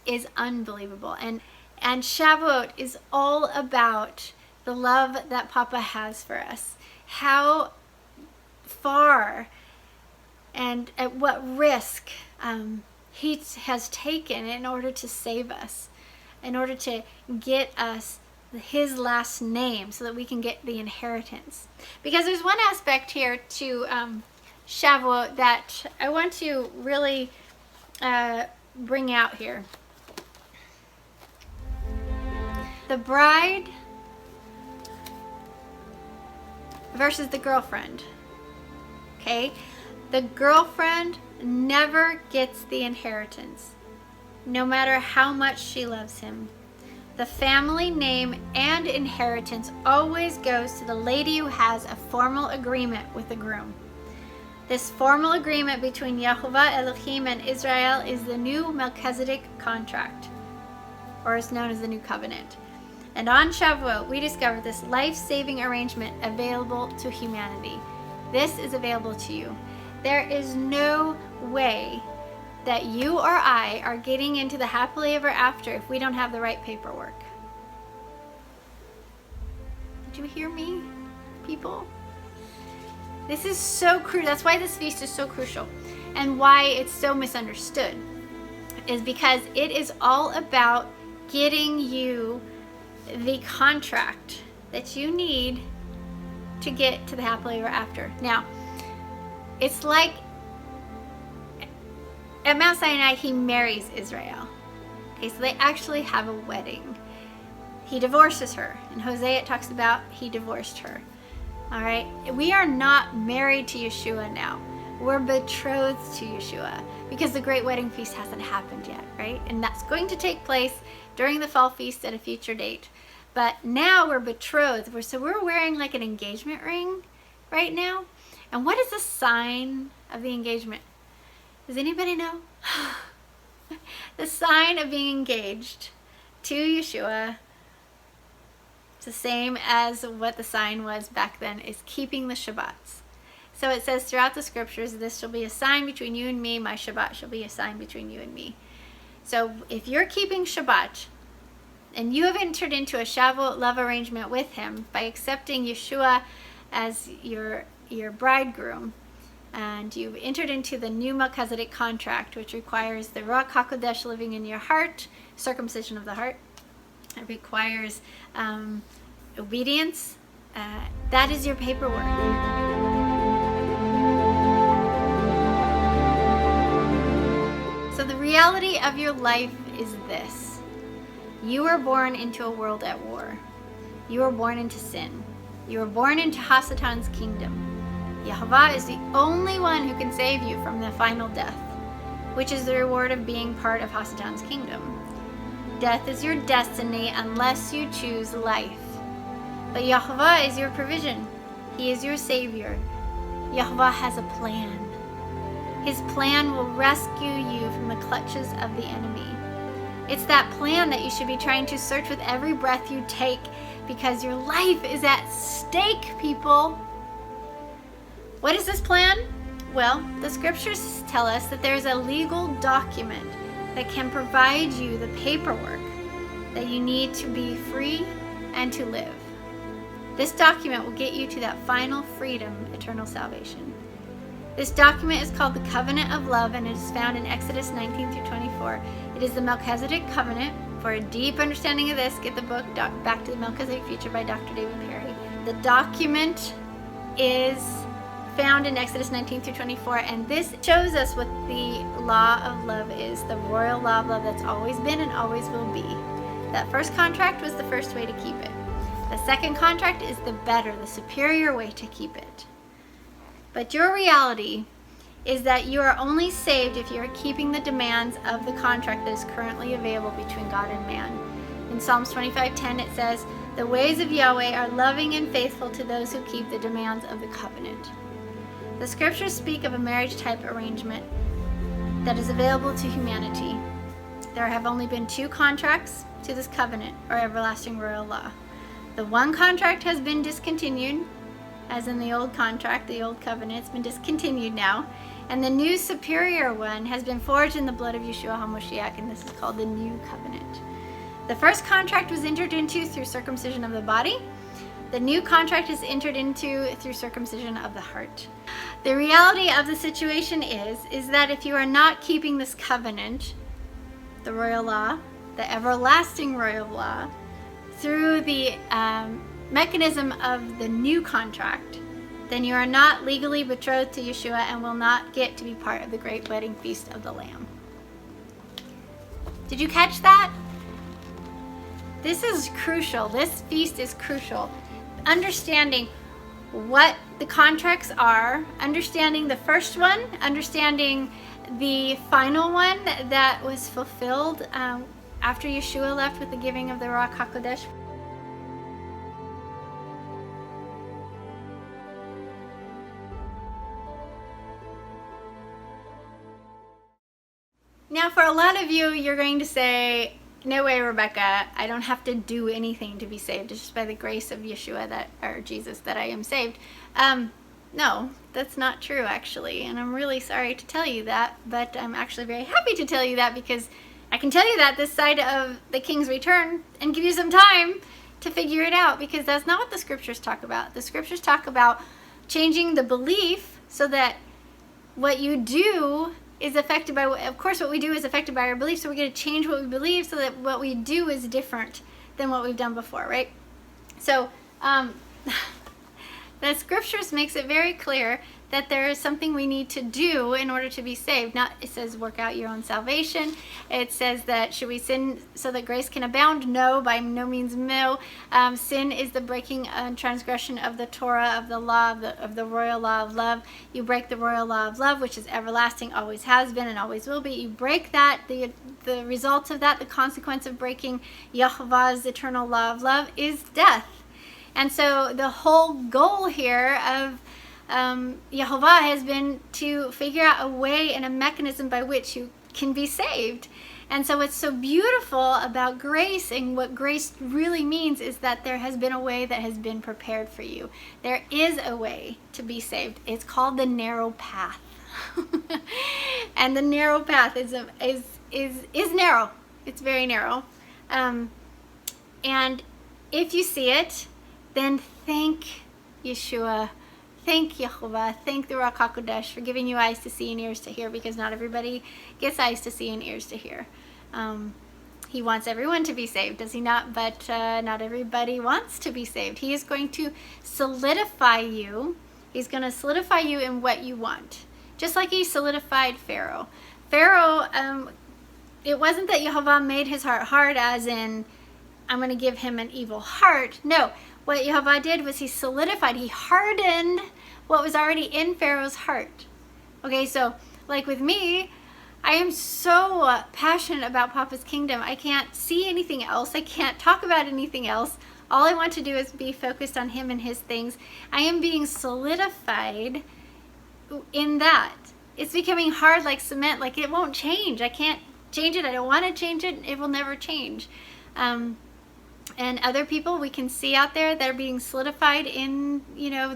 is unbelievable. And Shavuot is all about the love that Papa has for us. How far and at what risk he has taken in order to save us, in order to get us his last name so that we can get the inheritance. Because there's one aspect here to Shavuot that I want to really bring out here. The bride versus the girlfriend. Okay? The girlfriend never gets the inheritance, no matter how much she loves him. The family name and inheritance always goes to the lady who has a formal agreement with the groom. This formal agreement between Yahovah, Elohim, and Israel is the new Melchizedek contract, or is known as the new covenant. And on Shavuot, we discovered this life-saving arrangement available to humanity. This is available to you. There is no way that you or I are getting into the happily ever after if we don't have the right paperwork. Did you hear me, people? This is so crucial. That's why this feast is so crucial, and why it's so misunderstood, is because it is all about getting you the contract that you need to get to the happily ever after. Now, it's like at Mount Sinai, he marries Israel. Okay, so they actually have a wedding. He divorces her. In Hosea, it talks about he divorced her. All right, we are not married to Yahshua now. We're betrothed to Yahshua because the great wedding feast hasn't happened yet, right? And that's going to take place during the fall feast at a future date. But now we're betrothed. So we're wearing like an engagement ring right now. And what is the sign of the engagement? Does anybody know? The sign of being engaged to Yahshua, it's the same as what the sign was back then, is keeping the Shabbats. So it says throughout the scriptures, this shall be a sign between you and me, my Shabbat shall be a sign between you and me. So if you're keeping Shabbat, and you have entered into a Shavuot love arrangement with him by accepting Yahshua as your bridegroom, and you've entered into the new Melchizedek contract, which requires the Ruach HaKodesh living in your heart, circumcision of the heart. It requires obedience. That is your paperwork. So the reality of your life is this. You were born into a world at war. You were born into sin. You were born into Hasatan's kingdom. Yahovah is the only one who can save you from the final death, which is the reward of being part of Hasatan's kingdom. Death is your destiny unless you choose life. But Yahovah is your provision. He is your savior. Yahovah has a plan. His plan will rescue you from the clutches of the enemy. It's that plan that you should be trying to search with every breath you take, because your life is at stake, people. What is this plan? Well, the scriptures tell us that there's a legal document that can provide you the paperwork that you need to be free and to live. This document will get you to that final freedom, eternal salvation. This document is called the Covenant of Love, and it is found in Exodus 19 through 24. It is the Melchizedek Covenant. For a deep understanding of this, get the book Back to the Melchizedek Future by Dr. David Perry. The document is found in Exodus 19 through 24, and this shows us what the law of love is, the royal law of love that's always been and always will be. That first contract was the first way to keep it. The second contract is the better, the superior way to keep it. But your reality is that you are only saved if you are keeping the demands of the contract that is currently available between God and man. In Psalms 25:10 it says, "The ways of Yahweh are loving and faithful to those who keep the demands of the covenant." The scriptures speak of a marriage-type arrangement that is available to humanity. There have only been two contracts to this covenant, or everlasting royal law. The one contract has been discontinued, as in the old contract, the old covenant, it's been discontinued now. And the new superior one has been forged in the blood of Yeshua HaMashiach, and this is called the new covenant. The first contract was entered into through circumcision of the body. The new contract is entered into through circumcision of the heart. The reality of the situation is that if you are not keeping this covenant, the royal law, the everlasting royal law, through the mechanism of the new contract, then you are not legally betrothed to Yeshua and will not get to be part of the great wedding feast of the Lamb. Did you catch that? This is crucial. This feast is crucial. Understanding what the contracts are, understanding the first one, understanding the final one that was fulfilled after Yeshua left with the giving of the Ruach HaKodesh. Now, for a lot of you, you're going to say, "No way, Rebekah, I don't have to do anything to be saved. It's just by the grace of Yeshua or Jesus that I am saved." No, that's not true, actually, and I'm really sorry to tell you that, but I'm actually very happy to tell you that, because I can tell you that this side of the King's return and give you some time to figure it out, because that's not what the scriptures talk about. The scriptures talk about changing the belief so that what you do is affected by, of course, what we do is affected by our beliefs, so we're going to change what we believe so that what we do is different than what we've done before, right? So, the scriptures makes it very clear that there is something we need to do in order to be saved. Not, it says work out your own salvation. It says that should we sin so that grace can abound? No, by no means no. Sin is the breaking and transgression of the Torah, of the law, of the royal law of love. You break the royal law of love, which is everlasting, always has been, and always will be. You break that, the result of that, the consequence of breaking Yahovah's eternal law of love is death. And so the whole goal here of Yahovah has been to figure out a way and a mechanism by which you can be saved. And so what's so beautiful about grace, and what grace really means, is that there has been a way that has been prepared for you. There is a way to be saved. It's called the narrow path. And the narrow path is narrow. It's very narrow. And if you see it, then thank Yeshua Thank Yahovah, thank the Ruach HaKodesh for giving you eyes to see and ears to hear, because not everybody gets eyes to see and ears to hear. He wants everyone to be saved, does he not? But not everybody wants to be saved. He is going to solidify you. He's going to solidify you in what you want. Just like he solidified Pharaoh. Pharaoh, it wasn't that Yahovah made his heart hard as in, I'm going to give him an evil heart. No, what Yahovah did was he solidified, he hardened what was already in Pharaoh's heart. Okay, so like with me, I am so passionate about Papa's kingdom. I can't see anything else. I can't talk about anything else. All I want to do is be focused on him and his things. I am being solidified in that. It's becoming hard like cement, like it won't change. I can't change it. I don't want to change it. It will never change. And other people we can see out there that are being solidified in,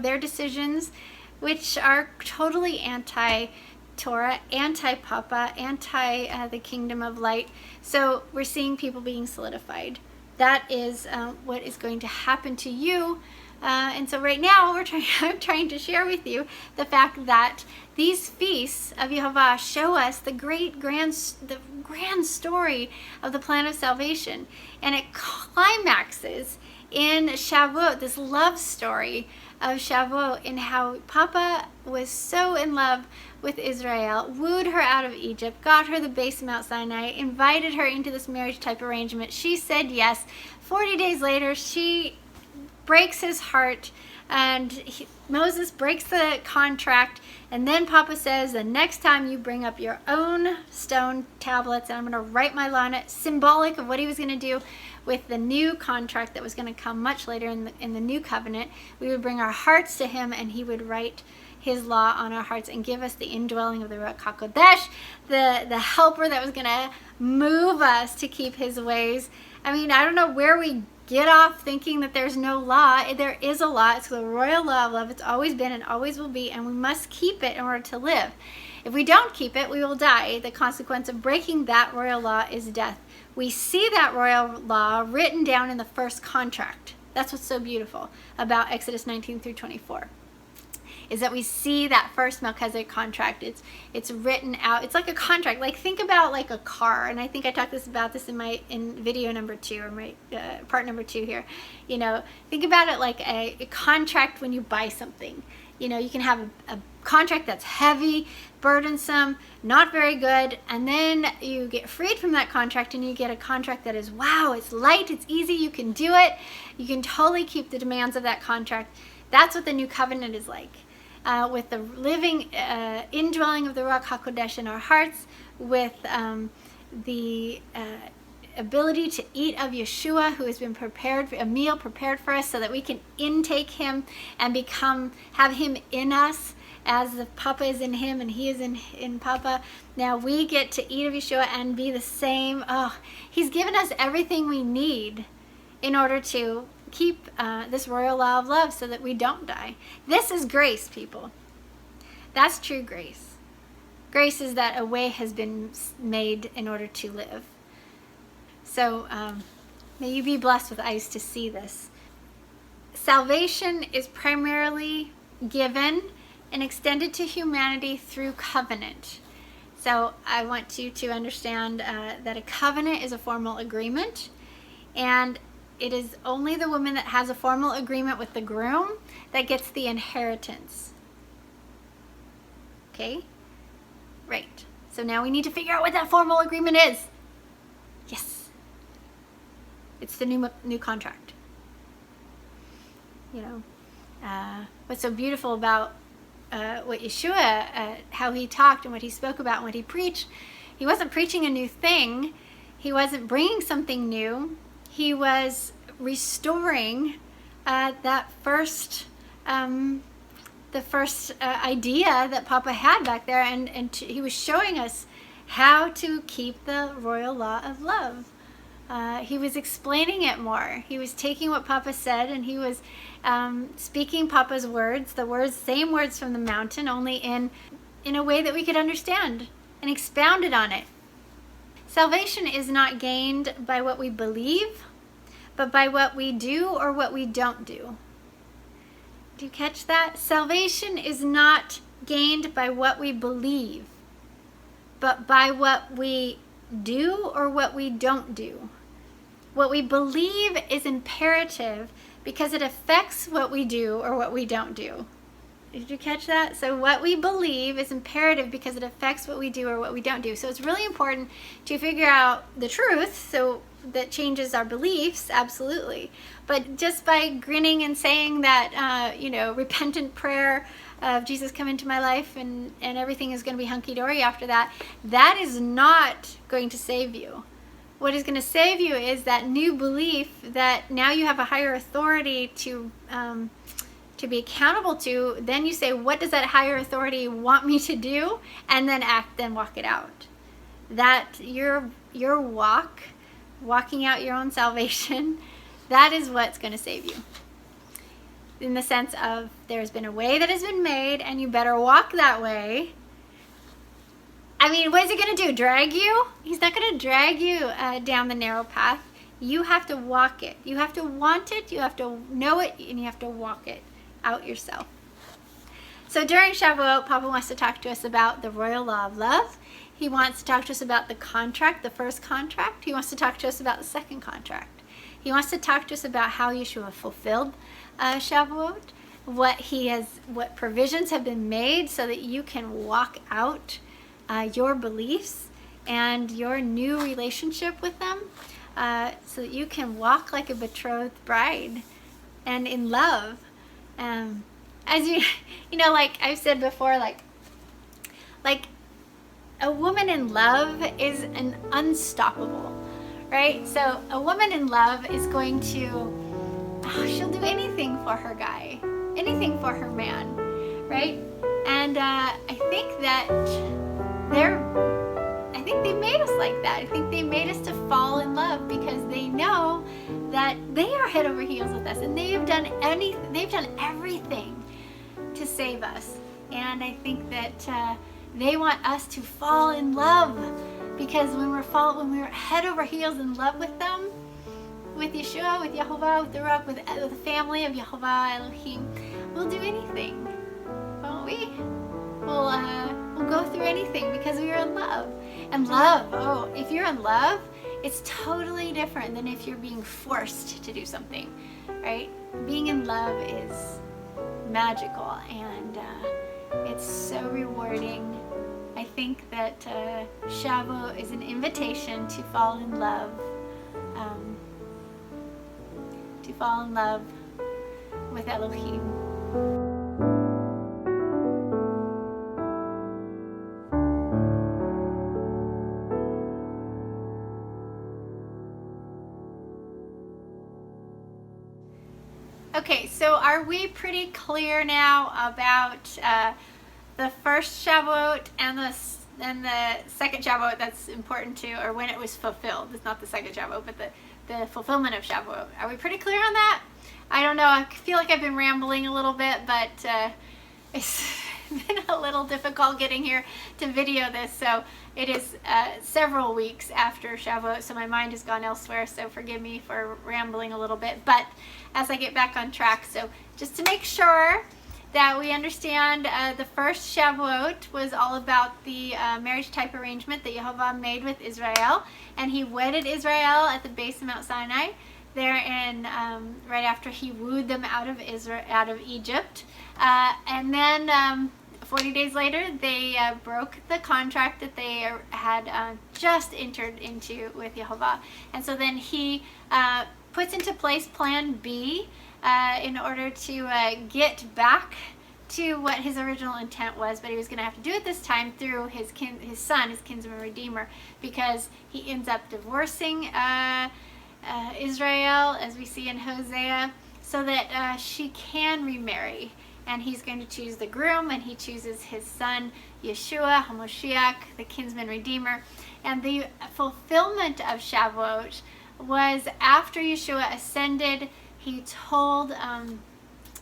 their decisions, which are totally anti-Torah, anti-Papa, anti the kingdom of light. So we're seeing people being solidified. That is what is going to happen to you. And so right now I'm trying to share with you the fact that these feasts of Yahovah show us the grand story of the plan of salvation. And it climaxes in Shavuot, this love story of Shavuot, in how Papa was so in love with Israel, wooed her out of Egypt, got her the base of Mount Sinai, invited her into this marriage type arrangement. She said yes. 40 days later, she breaks his heart, and Moses breaks the contract, and then Papa says, the next time you bring up your own stone tablets, and I'm going to write my law on it, symbolic of what he was going to do with the new contract that was going to come much later in the new covenant. We would bring our hearts to him, and he would write his law on our hearts and give us the indwelling of the Ruach HaKodesh, the helper that was going to move us to keep his ways. I mean, I don't know where we get off thinking that there's no law. There is a law. It's the royal law of love. It's always been and always will be, and we must keep it in order to live. If we don't keep it, we will die. The consequence of breaking that royal law is death. We see that royal law written down in the first contract. That's what's so beautiful about Exodus 19 through 24. Is that we see that first Melchizedek contract. It's written out. It's like a contract. Like, think about like a car, and I think I talked about this in video number 2, or my part number 2 here. Think about it like a contract when you buy something. You can have a contract that's heavy, burdensome, not very good, and then you get freed from that contract and you get a contract that is, wow, it's light, it's easy, you can do it, you can totally keep the demands of that contract. That's what the new covenant is like. With the living indwelling of the Ruach HaKodesh in our hearts, with the ability to eat of Yahshua, who has been prepared, a meal prepared for us so that we can intake him and have him in us as the Papa is in him and he is in Papa. Now we get to eat of Yahshua and be the same. Oh, he's given us everything we need in order to keep this royal law of love so that we don't die. This is grace, people. That's true grace. Grace is that a way has been made in order to live. So may you be blessed with eyes to see this. Salvation is primarily given and extended to humanity through covenant. So I want you to understand that a covenant is a formal agreement, and it is only the woman that has a formal agreement with the groom that gets the inheritance. Okay? Right. So now we need to figure out what that formal agreement is. Yes. It's the new contract. What's so beautiful about what Yahshua, how he talked and what he spoke about and what he preached, he wasn't preaching a new thing. He wasn't bringing something new. He was restoring that first idea that Papa had back there, and he was showing us how to keep the royal law of love. He was explaining it more. He was taking what Papa said, and he was speaking Papa's words, same words from the mountain, only in a way that we could understand, and expounded on it. Salvation is not gained by what we believe, but by what we do or what we don't do. Do you catch that? Salvation is not gained by what we believe, but by what we do or what we don't do. What we believe is imperative because it affects what we do or what we don't do. Did you catch that? So what we believe is imperative because it affects what we do or what we don't do. So it's really important to figure out the truth, so that changes our beliefs, absolutely. But just by grinning and saying that, repentant prayer of Jesus, come into my life and everything is going to be hunky-dory after that, that is not going to save you. What is going to save you is that new belief that now you have a higher authority to be accountable to. Then you say, what does that higher authority want me to do? And then act, then walk it out. That your walking out your own salvation, that is what's going to save you. In the sense of, there's been a way that has been made and you better walk that way. I mean, what is he going to do? Drag you? He's not going to drag you down the narrow path. You have to walk it. You have to want it, you have to know it, and you have to walk it out yourself. So during Shavuot, Papa wants to talk to us about the royal law of love. He wants to talk to us about the contract, the first contract. He wants to talk to us about the second contract. He wants to talk to us about how Yahshua fulfilled Shavuot, what provisions have been made so that you can walk out your beliefs and your new relationship with them, so that you can walk like a betrothed bride and in love. As like I've said before, like a woman in love is an unstoppable, right? So a woman in love is going to, she'll do anything for her guy, anything for her man, right? And I think they made us like that. I think they made us to fall in love because they know that they are head over heels with us, and they've done everything to save us. And I think that they want us to fall in love, because when we're head over heels in love with them, with Yahshua, with Yahovah, with the Rock, with the family of Yahovah Elohim, we'll do anything, won't we? We'll go through anything because we are in love. And love, if you're in love, it's totally different than if you're being forced to do something, right? Being in love is magical, and it's so rewarding. I think that Shavuot is an invitation to fall in love, with Elohim. Okay, so are we pretty clear now about the first Shavuot and the second Shavuot that's important to, or when it was fulfilled? It's not the second Shavuot, but the fulfillment of Shavuot. Are we pretty clear on that? I don't know. I feel like I've been rambling a little bit, but it's been a little difficult getting here to video this. So it is several weeks after Shavuot, so my mind has gone elsewhere. So forgive me for rambling a little bit. But as I get back on track, so just to make sure that we understand, the first Shavuot was all about the marriage type arrangement that Yahovah made with Israel, and he wedded Israel at the base of Mount Sinai, there in right after he wooed them out of Egypt, and then 40 days later they broke the contract that they had just entered into with Yahovah, and so then he puts into place Plan B in order to get back to what his original intent was, but he was going to have to do it this time through his son, his kinsman redeemer, because he ends up divorcing Israel, as we see in Hosea, so that she can remarry. And he's going to choose the groom, and he chooses his son Yahshua HaMoshiach, the kinsman redeemer. And the fulfillment of Shavuot was after Yahshua ascended. He told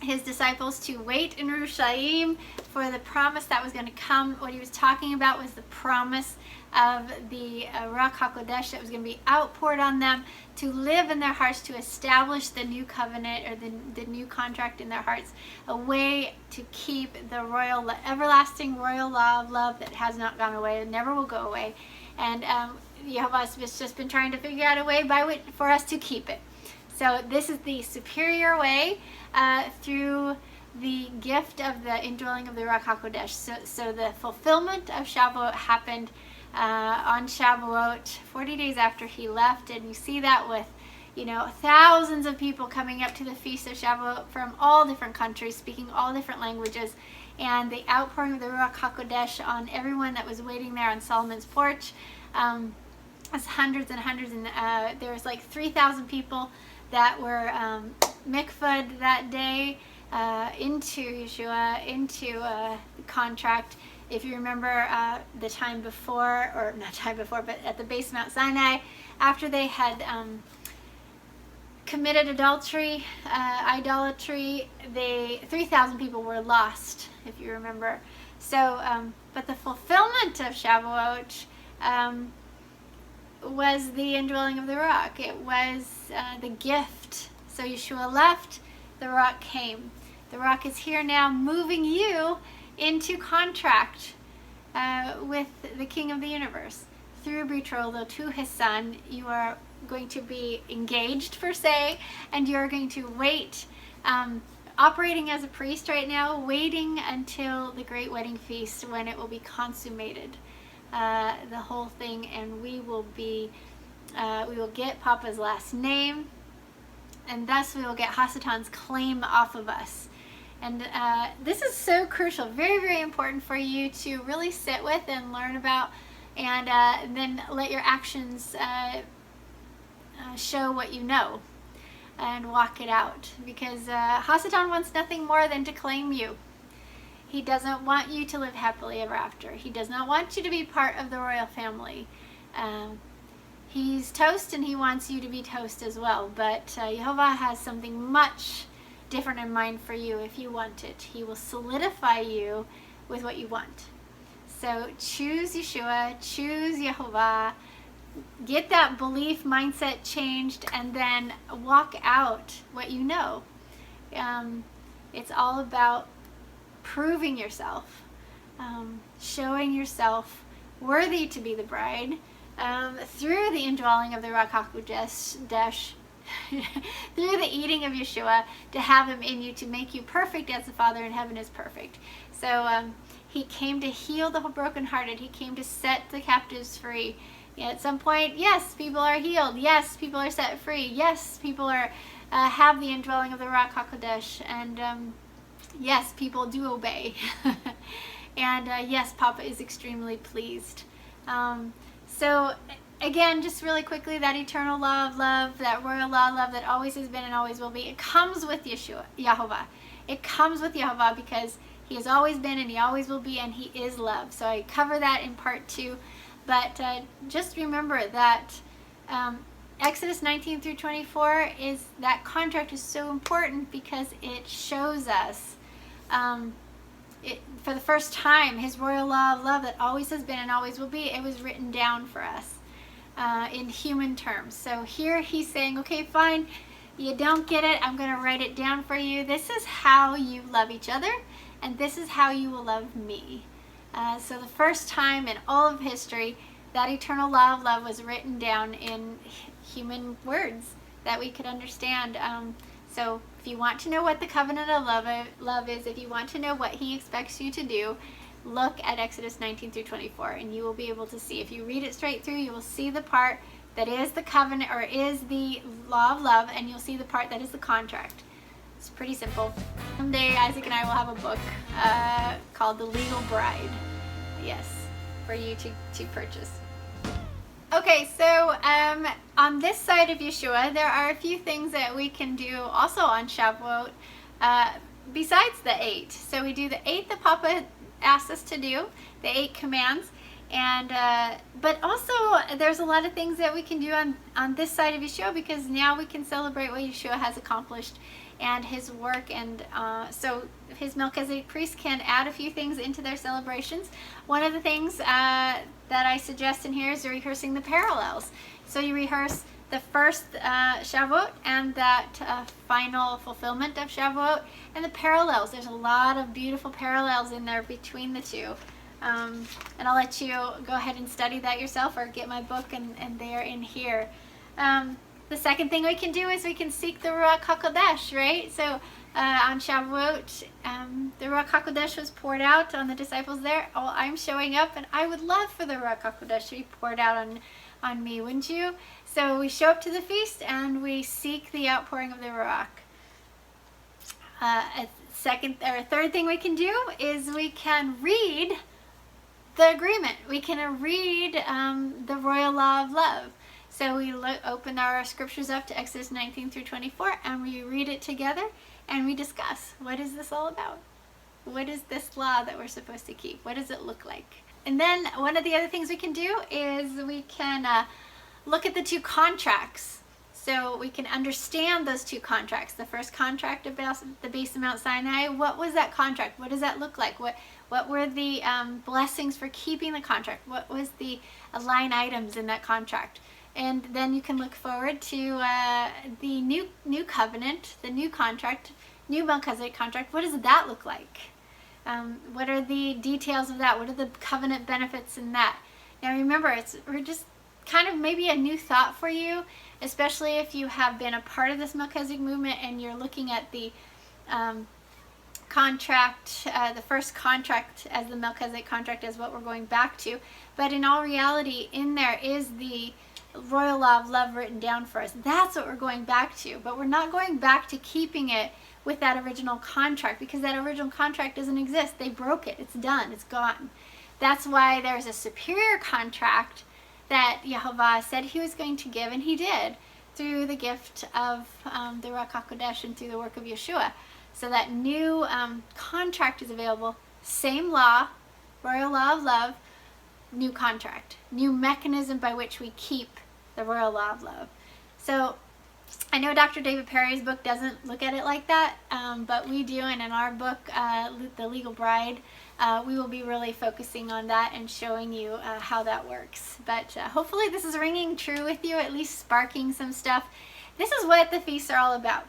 his disciples to wait in Jerusalem for the promise that was going to come. What he was talking about was the promise of the Ruach HaKodesh that was going to be outpoured on them to live in their hearts, to establish the new covenant or the new contract in their hearts, a way to keep the everlasting royal law of love that has not gone away and never will go away. And Yahovah has just been trying to figure out a way for us to keep it. So this is the superior way through the gift of the indwelling of the Ruach HaKodesh. So the fulfillment of Shavuot happened on Shavuot, 40 days after he left, and you see that with, thousands of people coming up to the Feast of Shavuot from all different countries, speaking all different languages, and the outpouring of the Ruach HaKodesh on everyone that was waiting there on Solomon's porch. It's hundreds and hundreds, and there was like 3,000 people that were Mikvah that day into Yahshua, into the contract. If you remember the time before, or not time before, but at the base of Mount Sinai, after they had committed idolatry, 3,000 people were lost, if you remember. So, but the fulfillment of Shavuot was the indwelling of the Ruach. It was the gift. So Yahshua left, the Ruach came. The Ruach is here now, moving you into contract with the King of the universe. Through betrothal to his son, you are going to be engaged, per se, and you're going to wait, operating as a priest right now, waiting until the great wedding feast when it will be consummated. The whole thing, and we will get Papa's last name, and thus we will get Hasatan's claim off of us. And this is so crucial, very, very important for you to really sit with and learn about, and then let your actions show what you know and walk it out, because Hasatan wants nothing more than to claim you. He doesn't want you to live happily ever after. He does not want you to be part of the royal family. He's toast, and he wants you to be toast as well. But Yahovah has something much different in mind for you if you want it. He will solidify you with what you want. So choose Yahshua, choose Yahovah, get that belief mindset changed, and then walk out what you know. It's all about proving yourself, showing yourself worthy to be the bride through the indwelling of the Ruach HaKodesh, through the eating of Yahshua, to have him in you, to make you perfect as the Father in heaven is perfect. So he came to heal the brokenhearted. He came to set the captives free. At some point, yes, people are healed. Yes, people are set free. Yes, people are have the indwelling of the Ruach HaKodesh, and yes, people do obey. And yes, Papa is extremely pleased. So again, just really quickly, that eternal law of love, that royal law of love that always has been and always will be, it comes with Yahovah. It comes with Yahovah because he has always been and he always will be, and he is love. So I cover that in part 2. But just remember that Exodus 19 through 24 is, that contract is so important because it shows us for the first time his royal law of love that always has been and always will be. It was written down for us in human terms. So here he's saying, okay, fine, you don't get it, I'm going to write it down for you. This is how you love each other, and this is how you will love me. So the first time in all of history, that eternal law of love was written down in human words that we could understand. So if you want to know what the covenant of love is, if you want to know what he expects you to do, look at Exodus 19 through 24, and you will be able to see. If you read it straight through, you will see the part that is the covenant, or is the law of love, and you'll see the part that is the contract. It's pretty simple. Someday Isaac and I will have a book called The Legal Bride. Yes, for you to purchase. Okay, so on this side of Yahshua, there are a few things that we can do also on Shavuot besides the 8. So we do the 8 that Papa asked us to do, the 8 commands, and but also there's a lot of things that we can do on this side of Yahshua, because now we can celebrate what Yahshua has accomplished and his work. And so his Melchizedek priests can add a few things into their celebrations. One of the things that I suggest in here is rehearsing the parallels. So you rehearse the first Shavuot and that final fulfillment of Shavuot, and the parallels. There's a lot of beautiful parallels in there between the two. And I'll let you go ahead and study that yourself, or get my book, and they're in here. The second thing we can do is we can seek the Ruach HaKodesh, right? So on Shavuot, the Ruach HaKodesh was poured out on the disciples there. Oh, I'm showing up, and I would love for the Ruach HaKodesh to be poured out on me, wouldn't you? So we show up to the feast and we seek the outpouring of the Ruach. A third thing we can do is we can read the agreement. We can read the royal law of love. So we open our scriptures up to Exodus 19 through 24, and we read it together, and we discuss, what is this all about? What is this law that we're supposed to keep? What does it look like? And then one of the other things we can do is we can look at the two contracts. So we can understand those two contracts. The first contract about the base of Mount Sinai, what was that contract? What does that look like? What were the blessings for keeping the contract? What was the line items in that contract? And then you can look forward to the new covenant, the new contract, new Melchizedek contract. What does that look like? What are the details of that? What are the covenant benefits in that? Now remember, we're just kind of maybe a new thought for you, especially if you have been a part of this Melchizedek movement and you're looking at the contract, the first contract as the Melchizedek contract as what we're going back to. But in all reality, in there is the royal law of love written down for us. That's what we're going back to. But we're not going back to keeping it with that original contract, because that original contract doesn't exist. They broke it. It's done. It's gone. That's why there's a superior contract that Yahovah said he was going to give, and he did, through the gift of the Ruach HaKodesh and through the work of Yahshua. So that new contract is available. Same law, royal law of love, new contract, new mechanism by which we keep the royal law of love. So I know Dr. David Perry's book doesn't look at it like that, but we do, and in our book, The Legal Bride, we will be really focusing on that and showing you how that works. But hopefully this is ringing true with you, at least sparking some stuff. This is what the feasts are all about,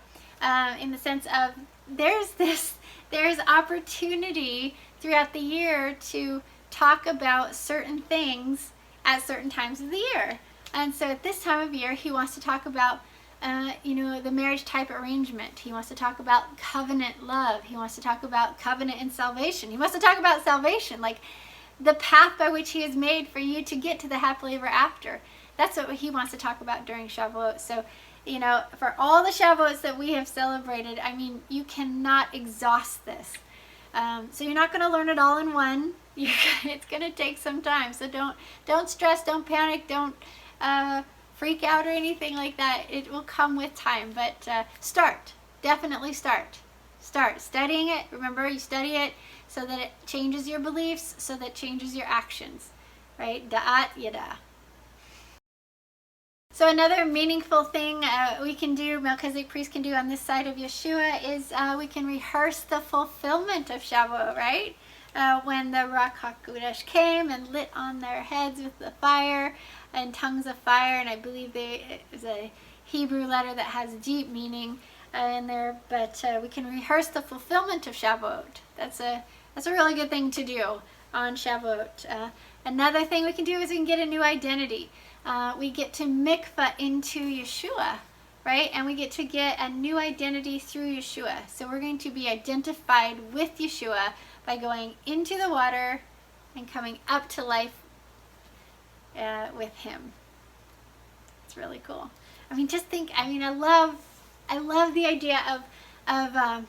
in the sense of there's opportunity throughout the year to talk about certain things at certain times of the year. And so at this time of year, he wants to talk about the marriage type arrangement. He wants to talk about covenant love. He wants to talk about covenant and salvation. He wants to talk about salvation, like the path by which he has made for you to get to the happily ever after. That's what he wants to talk about during Shavuot. So, for all the Shavuots that we have celebrated, I mean, you cannot exhaust this. So you're not going to learn it all in one. It's going to take some time. So don't stress, don't panic, don't freak out or anything like that. It will come with time, but start. Definitely start. Start studying it. Remember, you study it so that it changes your beliefs, so that it changes your actions, right? Da'at yada. So another meaningful thing we can do, Melchizedek priest can do on this side of Yahshua, is we can rehearse the fulfillment of Shavuot, right? When the Ruach HaKodesh came and lit on their heads with the fire and tongues of fire, and I believe it's a Hebrew letter that has deep meaning in there, but we can rehearse the fulfillment of Shavuot. That's a really good thing to do on Shavuot. Another thing we can do is we can get a new identity. We get to mikvah into Yahshua, right? And we get to get a new identity through Yahshua. So we're going to be identified with Yahshua by going into the water and coming up to life with him. It's really cool. I mean, just think, I love the idea of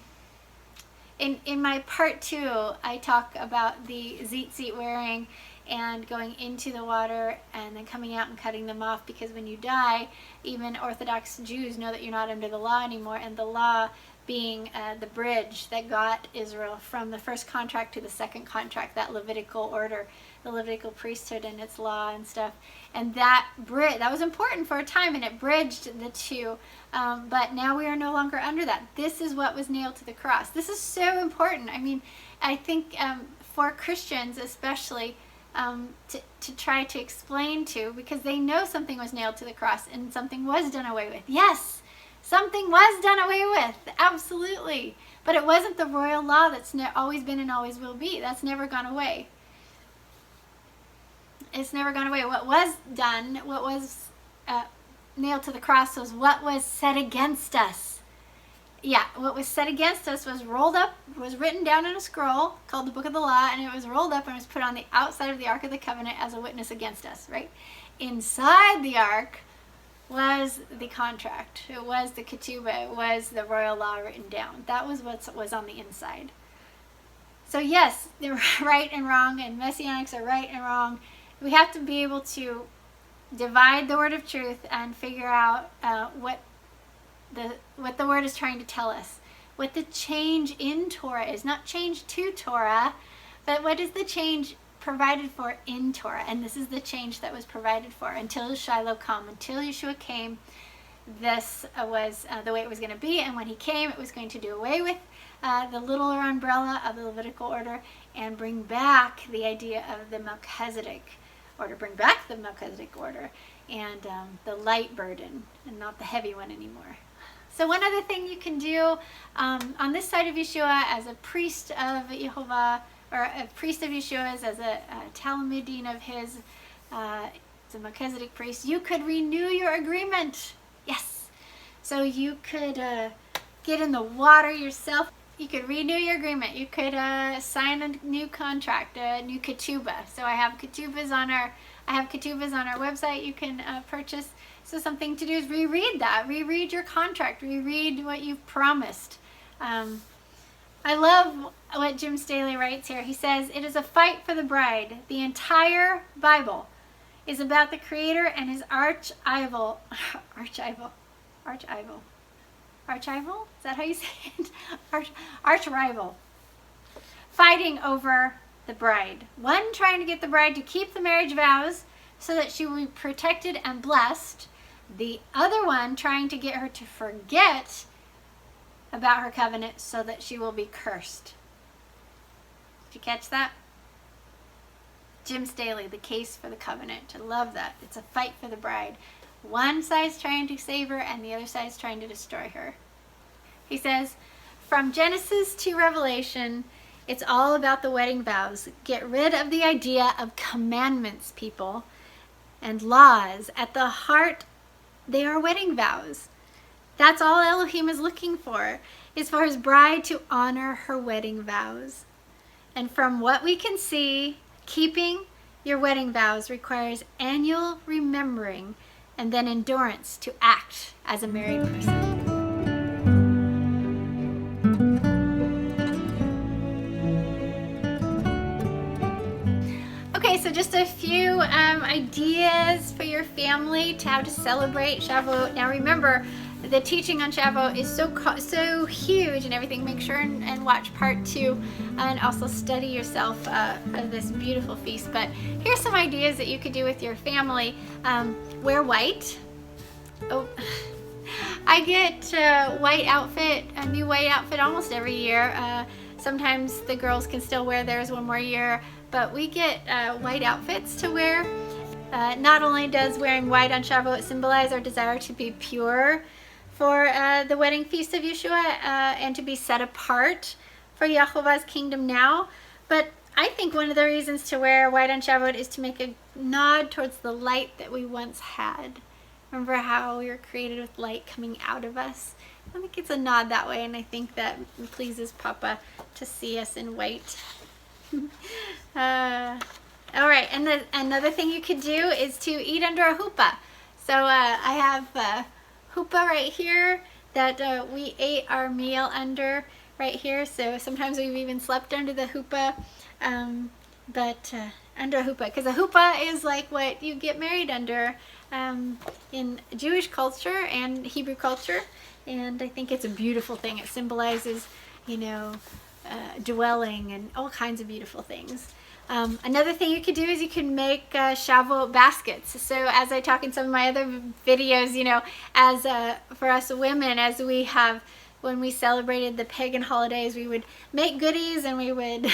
in my part 2, I talk about the tzitzit wearing and going into the water and then coming out and cutting them off, because when you die, even Orthodox Jews know that you're not under the law anymore, and the law being the bridge that got Israel from the first contract to the second contract, that Levitical order, the Levitical priesthood and its law and stuff. And that was important for a time, and it bridged the two. But now we are no longer under that. This is what was nailed to the cross. This is so important. I mean, I think for Christians especially, to try to explain to, because they know something was nailed to the cross and something was done away with. Yes, something was done away with, absolutely. But it wasn't the royal law that's always been and always will be. That's never gone away. It's never gone away. What was done, what was nailed to the cross was what was set against us. Yeah, what was set against us was rolled up, was written down in a scroll called the Book of the Law, and it was rolled up and was put on the outside of the Ark of the Covenant as a witness against us, right? Inside the Ark was the contract. It was the Ketubah. It was the royal law written down. That was what was on the inside. So yes, they're right and wrong, and Messianics are right and wrong. We have to be able to divide the word of truth and figure out what the word is trying to tell us. What the change in Torah is. Not change to Torah, but what is the change provided for in Torah. And this is the change that was provided for until Shiloh come. Until Yahshua came, this was the way it was going to be. And when he came, it was going to do away with the littler umbrella of the Levitical order and bring back the idea of the Melchizedek order. Bring back the Melchizedek order and the light burden and not the heavy one anymore. So one other thing you can do on this side of Yeshua as a priest of Yahovah, or a priest of Yeshua's, as a Talmudine of his, it's a Melchizedek priest, you could renew your agreement. Yes. So you could get in the water yourself. You could renew your agreement. You could sign a new contract, a new ketubah. So I have ketubahs on our website you can purchase. So something to do is reread that. Reread your contract. Reread what you've promised. I love what Jim Staley writes here. He says, it is a fight for the bride. The entire Bible is about the Creator and his arch-rival. Arch-rival? Is that how you say it? Arch-rival. Fighting over the bride. One trying to get the bride to keep the marriage vows so that she will be protected and blessed. The other one trying to get her to forget about her covenant so that she will be cursed. Did you catch that? Jim Staley, The Case for the Covenant. I love that. It's a fight for the bride. One side's trying to save her and the other side's trying to destroy her. He says, from Genesis to Revelation, it's all about the wedding vows. Get rid of the idea of commandments, people, and laws. At the heart, they are wedding vows. That's all Elohim is looking for, is for his bride to honor her wedding vows. And from what we can see, keeping your wedding vows requires annual remembering and then endurance to act as a married person. Okay, so just a few ideas for your family to how to celebrate Shavuot. Now remember, the teaching on Shavuot is so huge and everything. Make sure and watch part 2 and also study yourself of this beautiful feast. But here's some ideas that you could do with your family. Wear white. Oh, I get a new white outfit almost every year. Sometimes the girls can still wear theirs one more year, but we get white outfits to wear. Not only does wearing white on Shavuot symbolize our desire to be pure for the wedding feast of Yeshua and to be set apart for Yahovah's kingdom now, but I think one of the reasons to wear white on Shavuot is to make a nod towards the light that we once had. Remember how we were created with light coming out of us? I think it's a nod that way, and I think that pleases Papa to see us in white. All right, and another thing you could do is to eat under a huppah. So I have a huppah right here that we ate our meal under right here. So sometimes we've even slept under the huppah, but under a huppah, because a huppah is like what you get married under in Jewish culture and Hebrew culture. And I think it's a beautiful thing. It symbolizes, dwelling and all kinds of beautiful things. Another thing you could do is you can make Shavuot baskets. So as I talk in some of my other videos, for us women, when we celebrated the pagan holidays, we would make goodies and we would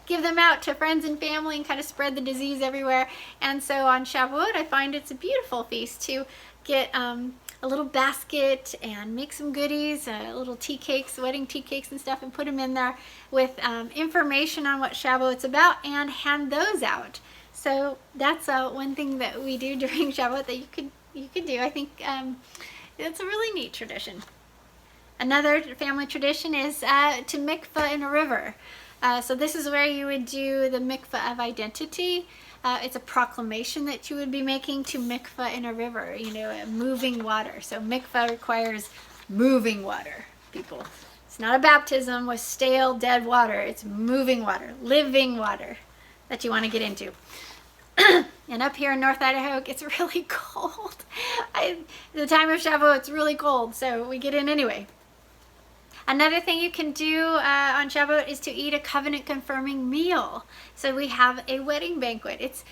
give them out to friends and family and kind of spread the disease everywhere. And so on Shavuot, I find it's a beautiful feast to get a little basket and make some goodies, little tea cakes, wedding tea cakes and stuff, and put them in there with information on what Shavuot's about and hand those out. So that's one thing that we do during Shavuot that you could do. I think it's a really neat tradition. Another family tradition is to mikvah in a river. So this is where you would do the mikvah of identity. It's a proclamation that you would be making to mikvah in a river, moving water. So mikvah requires moving water, people. It's not a baptism with stale, dead water. It's moving water, living water that you want to get into. And up here in North Idaho, it gets really cold. The time of Shavuot, it's really cold, so we get in anyway. Another thing you can do on Shabbat is to eat a covenant-confirming meal. So we have a wedding banquet. It's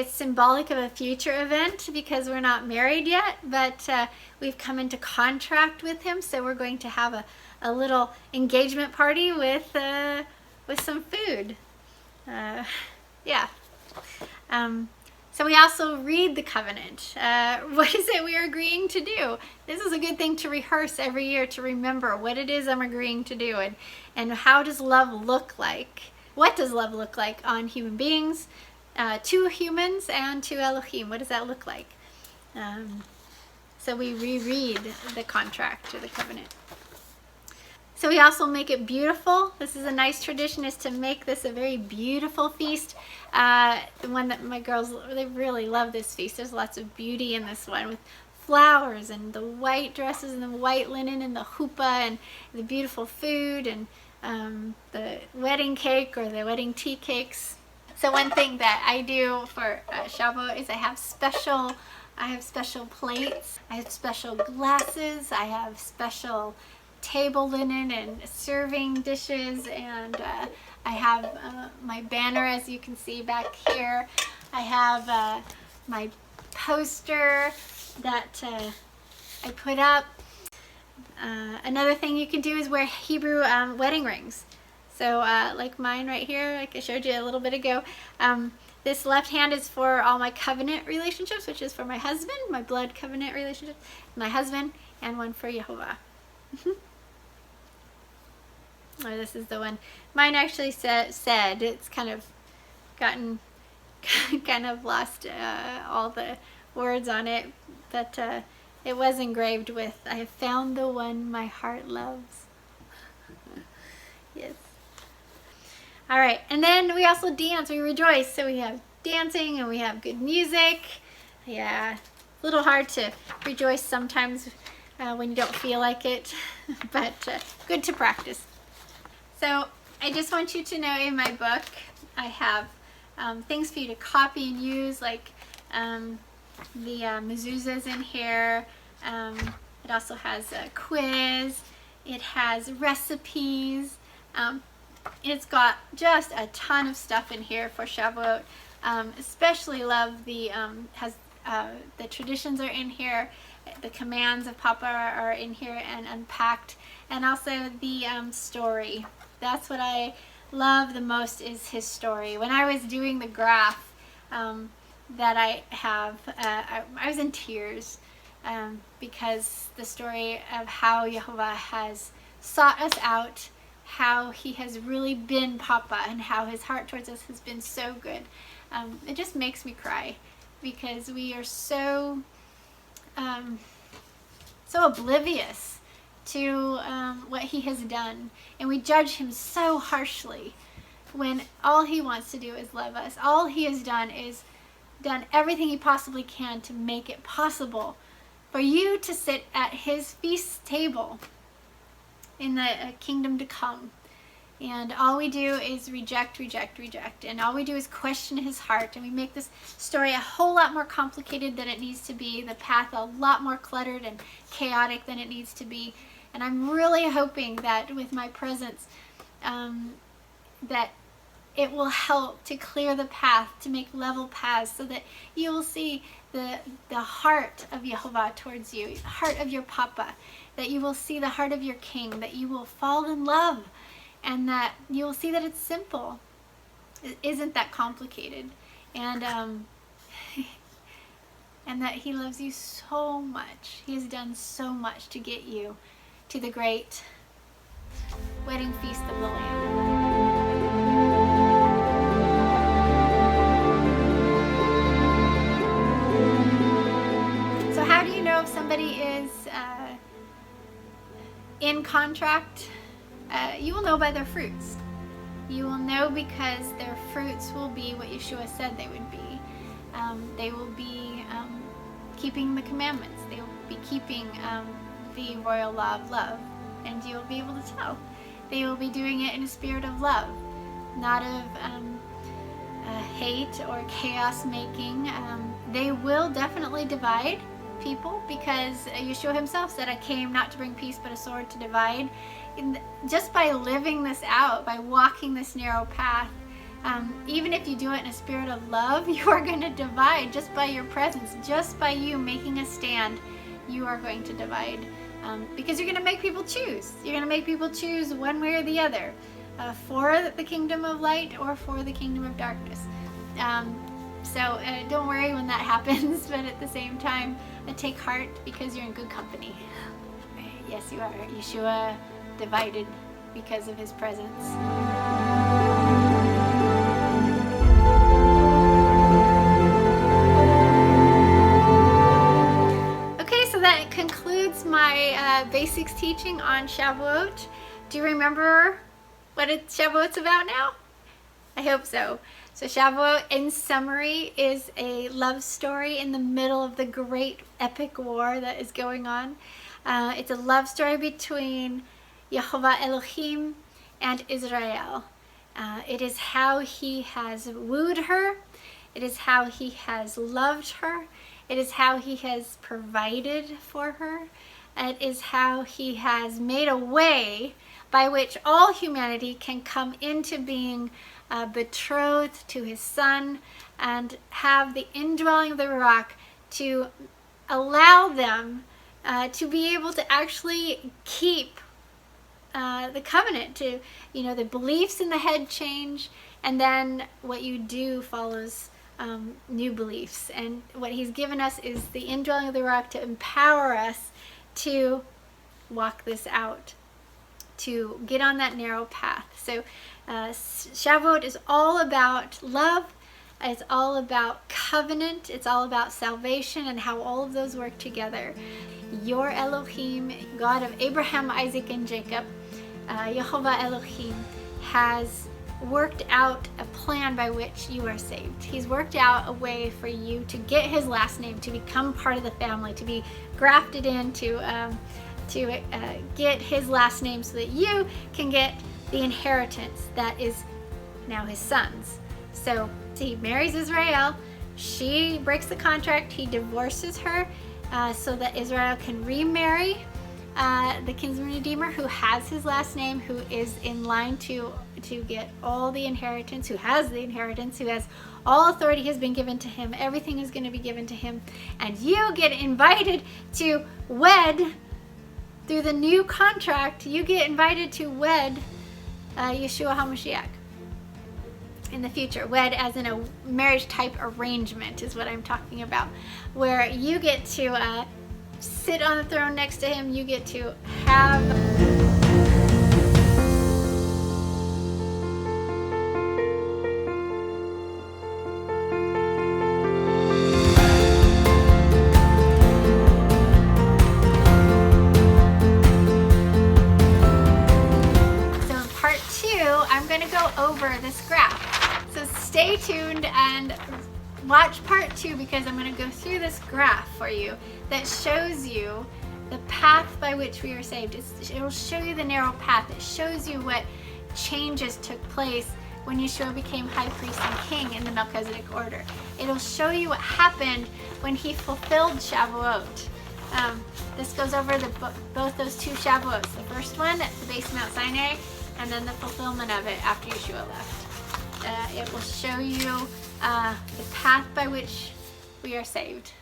symbolic of a future event because we're not married yet, but we've come into contract with him. So we're going to have a little engagement party with some food. So we also read the covenant. What is it we are agreeing to do? This is a good thing to rehearse every year, to remember what it is I'm agreeing to do, and how does love look like? What does love look like on human beings, to humans, and to Elohim? What does that look like? So we reread the contract or the covenant. So we also make it beautiful. This is a nice tradition, is to make this a very beautiful feast. The one that my girls, they really love this feast. There's lots of beauty in this one with flowers and the white dresses and the white linen and the chuppah and the beautiful food and the wedding cake or the wedding tea cakes. So one thing that I do for Shavuot is I have special plates, I have special glasses, I have special table linen and serving dishes, and I have my banner, as you can see back here. I have my poster that I put up. Another thing you can do is wear Hebrew wedding rings. So like mine right here, like I showed you a little bit ago. This left hand is for all my covenant relationships, which is for my husband, my blood covenant relationship, my husband, and one for Yahovah. Or this is the one. Mine actually said it's kind of gotten kind of lost all the words on it, but it was engraved with, "I have found the one my heart loves." Yes. All right, and then we also dance, we rejoice. So we have dancing and we have good music. Yeah, a little hard to rejoice sometimes when you don't feel like it, but good to practice. So I just want you to know, in my book I have things for you to copy and use, like the mezuzahs in here. It also has a quiz. It has recipes. It's got just a ton of stuff in here for Shavuot. Especially love the traditions are in here. The commands of Papa are in here and unpacked, and also the story. That's what I love the most, is his story. When I was doing the graph that I have, I was in tears because the story of how Yahovah has sought us out, how he has really been Papa, and how his heart towards us has been so good. It just makes me cry because we are so oblivious to what he has done, and we judge him so harshly when all he wants to do is love us. All he has done is done everything he possibly can to make it possible for you to sit at his feast table in the kingdom to come. And all we do is reject, and all we do is question his heart, and we make this story a whole lot more complicated than it needs to be, the path a lot more cluttered and chaotic than it needs to be. And I'm really hoping that with my presence, that it will help to clear the path, to make level paths, so that you will see the heart of Yahovah towards you, the heart of your Papa, that you will see the heart of your King, that you will fall in love, and that you will see that it's simple. It isn't that complicated. And and that he loves you so much. He has done so much to get you to the great wedding feast of the Lamb. So how do you know if somebody is in contract? You will know by their fruits. You will know because their fruits will be what Yahshua said they would be. They will be keeping the commandments. They will be keeping the royal law of love. And you will be able to tell. They will be doing it in a spirit of love, not of hate or chaos making. They will definitely divide people, because Yahshua himself said, I came not to bring peace but a sword to divide. And just by living this out, by walking this narrow path, even if you do it in a spirit of love, you are going to divide just by your presence, just by you making a stand. You are going to divide, because you're going to make people choose. You're going to make people choose one way or the other, for the kingdom of light or for the kingdom of darkness. So don't worry when that happens, but at the same time, take heart, because you're in good company. Yes, you are. Yahshua divided because of his presence. Okay, so that concludes my basics teaching on Shavuot. Do you remember what Shavuot's about now? I hope so. So Shavuot, in summary, is a love story in the middle of the great epic war that is going on. It's a love story between Yahovah Elohim and Israel. It is how he has wooed her. It is how he has loved her. It is how he has provided for her. It is how he has made a way by which all humanity can come into being betrothed to his son, and have the indwelling of the Ruach to allow them to be able to actually keep the covenant. To, the beliefs in the head change, and then what you do follows new beliefs. And what he's given us is the indwelling of the Ruach to empower us to walk this out, to get on that narrow path. So Shavuot is all about love. It's all about covenant. It's all about salvation and how all of those work together. Your Elohim, God of Abraham, Isaac, and Jacob, Yahovah Elohim, has worked out a plan by which you are saved. He's worked out a way for you to get his last name, to become part of the family, to be grafted in, to get his last name, so that you can get the inheritance that is now his son's. So he marries Israel, she breaks the contract, he divorces her, so that Israel can remarry the kinsman redeemer who has his last name, who is in line to get all the inheritance, who has the inheritance, who has all authority has been given to him. Everything is going to be given to him, and you get invited to wed through the new contract. You get invited to wed Yahshua HaMashiach in the future. Wed as in a marriage type arrangement is what I'm talking about, where you get to sit on the throne next to him. You get to have over this graph. So stay tuned and watch part 2, because I'm going to go through this graph for you that shows you the path by which we are saved. It will show you the narrow path. It shows you what changes took place when Yahshua became high priest and king in the Melchizedek order. It'll show you what happened when he fulfilled Shavuot. This goes over both those two Shavuots. The first one at the base of Mount Sinai, and then the fulfillment of it after Yahshua left. It will show you the path by which we are saved.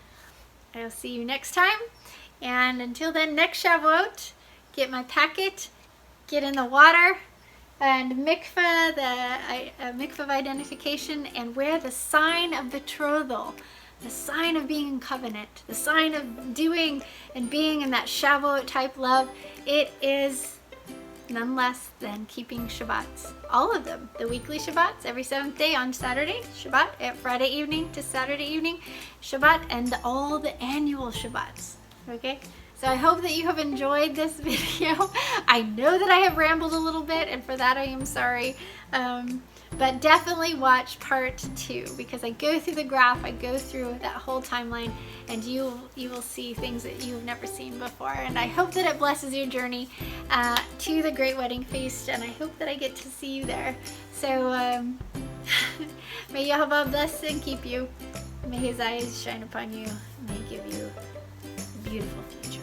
I'll see you next time. And until then, next Shavuot, get my packet, get in the water, and Mikvah, the Mikvah of identification, and wear the sign of betrothal, the sign of being in covenant, the sign of doing and being in that Shavuot type love. It is none less than keeping Shabbats, all of them. The weekly Shabbats, every 7th day on Saturday, Shabbat, at Friday evening to Saturday evening, Shabbat, and all the annual Shabbats, okay? So I hope that you have enjoyed this video. I know that I have rambled a little bit, and for that I am sorry. But definitely watch part 2, because I go through the graph, I go through that whole timeline, and you will see things that you've never seen before. And I hope that it blesses your journey to the Great Wedding Feast, and I hope that I get to see you there. So may Yahovah bless and keep you. May his eyes shine upon you. May he give you a beautiful future.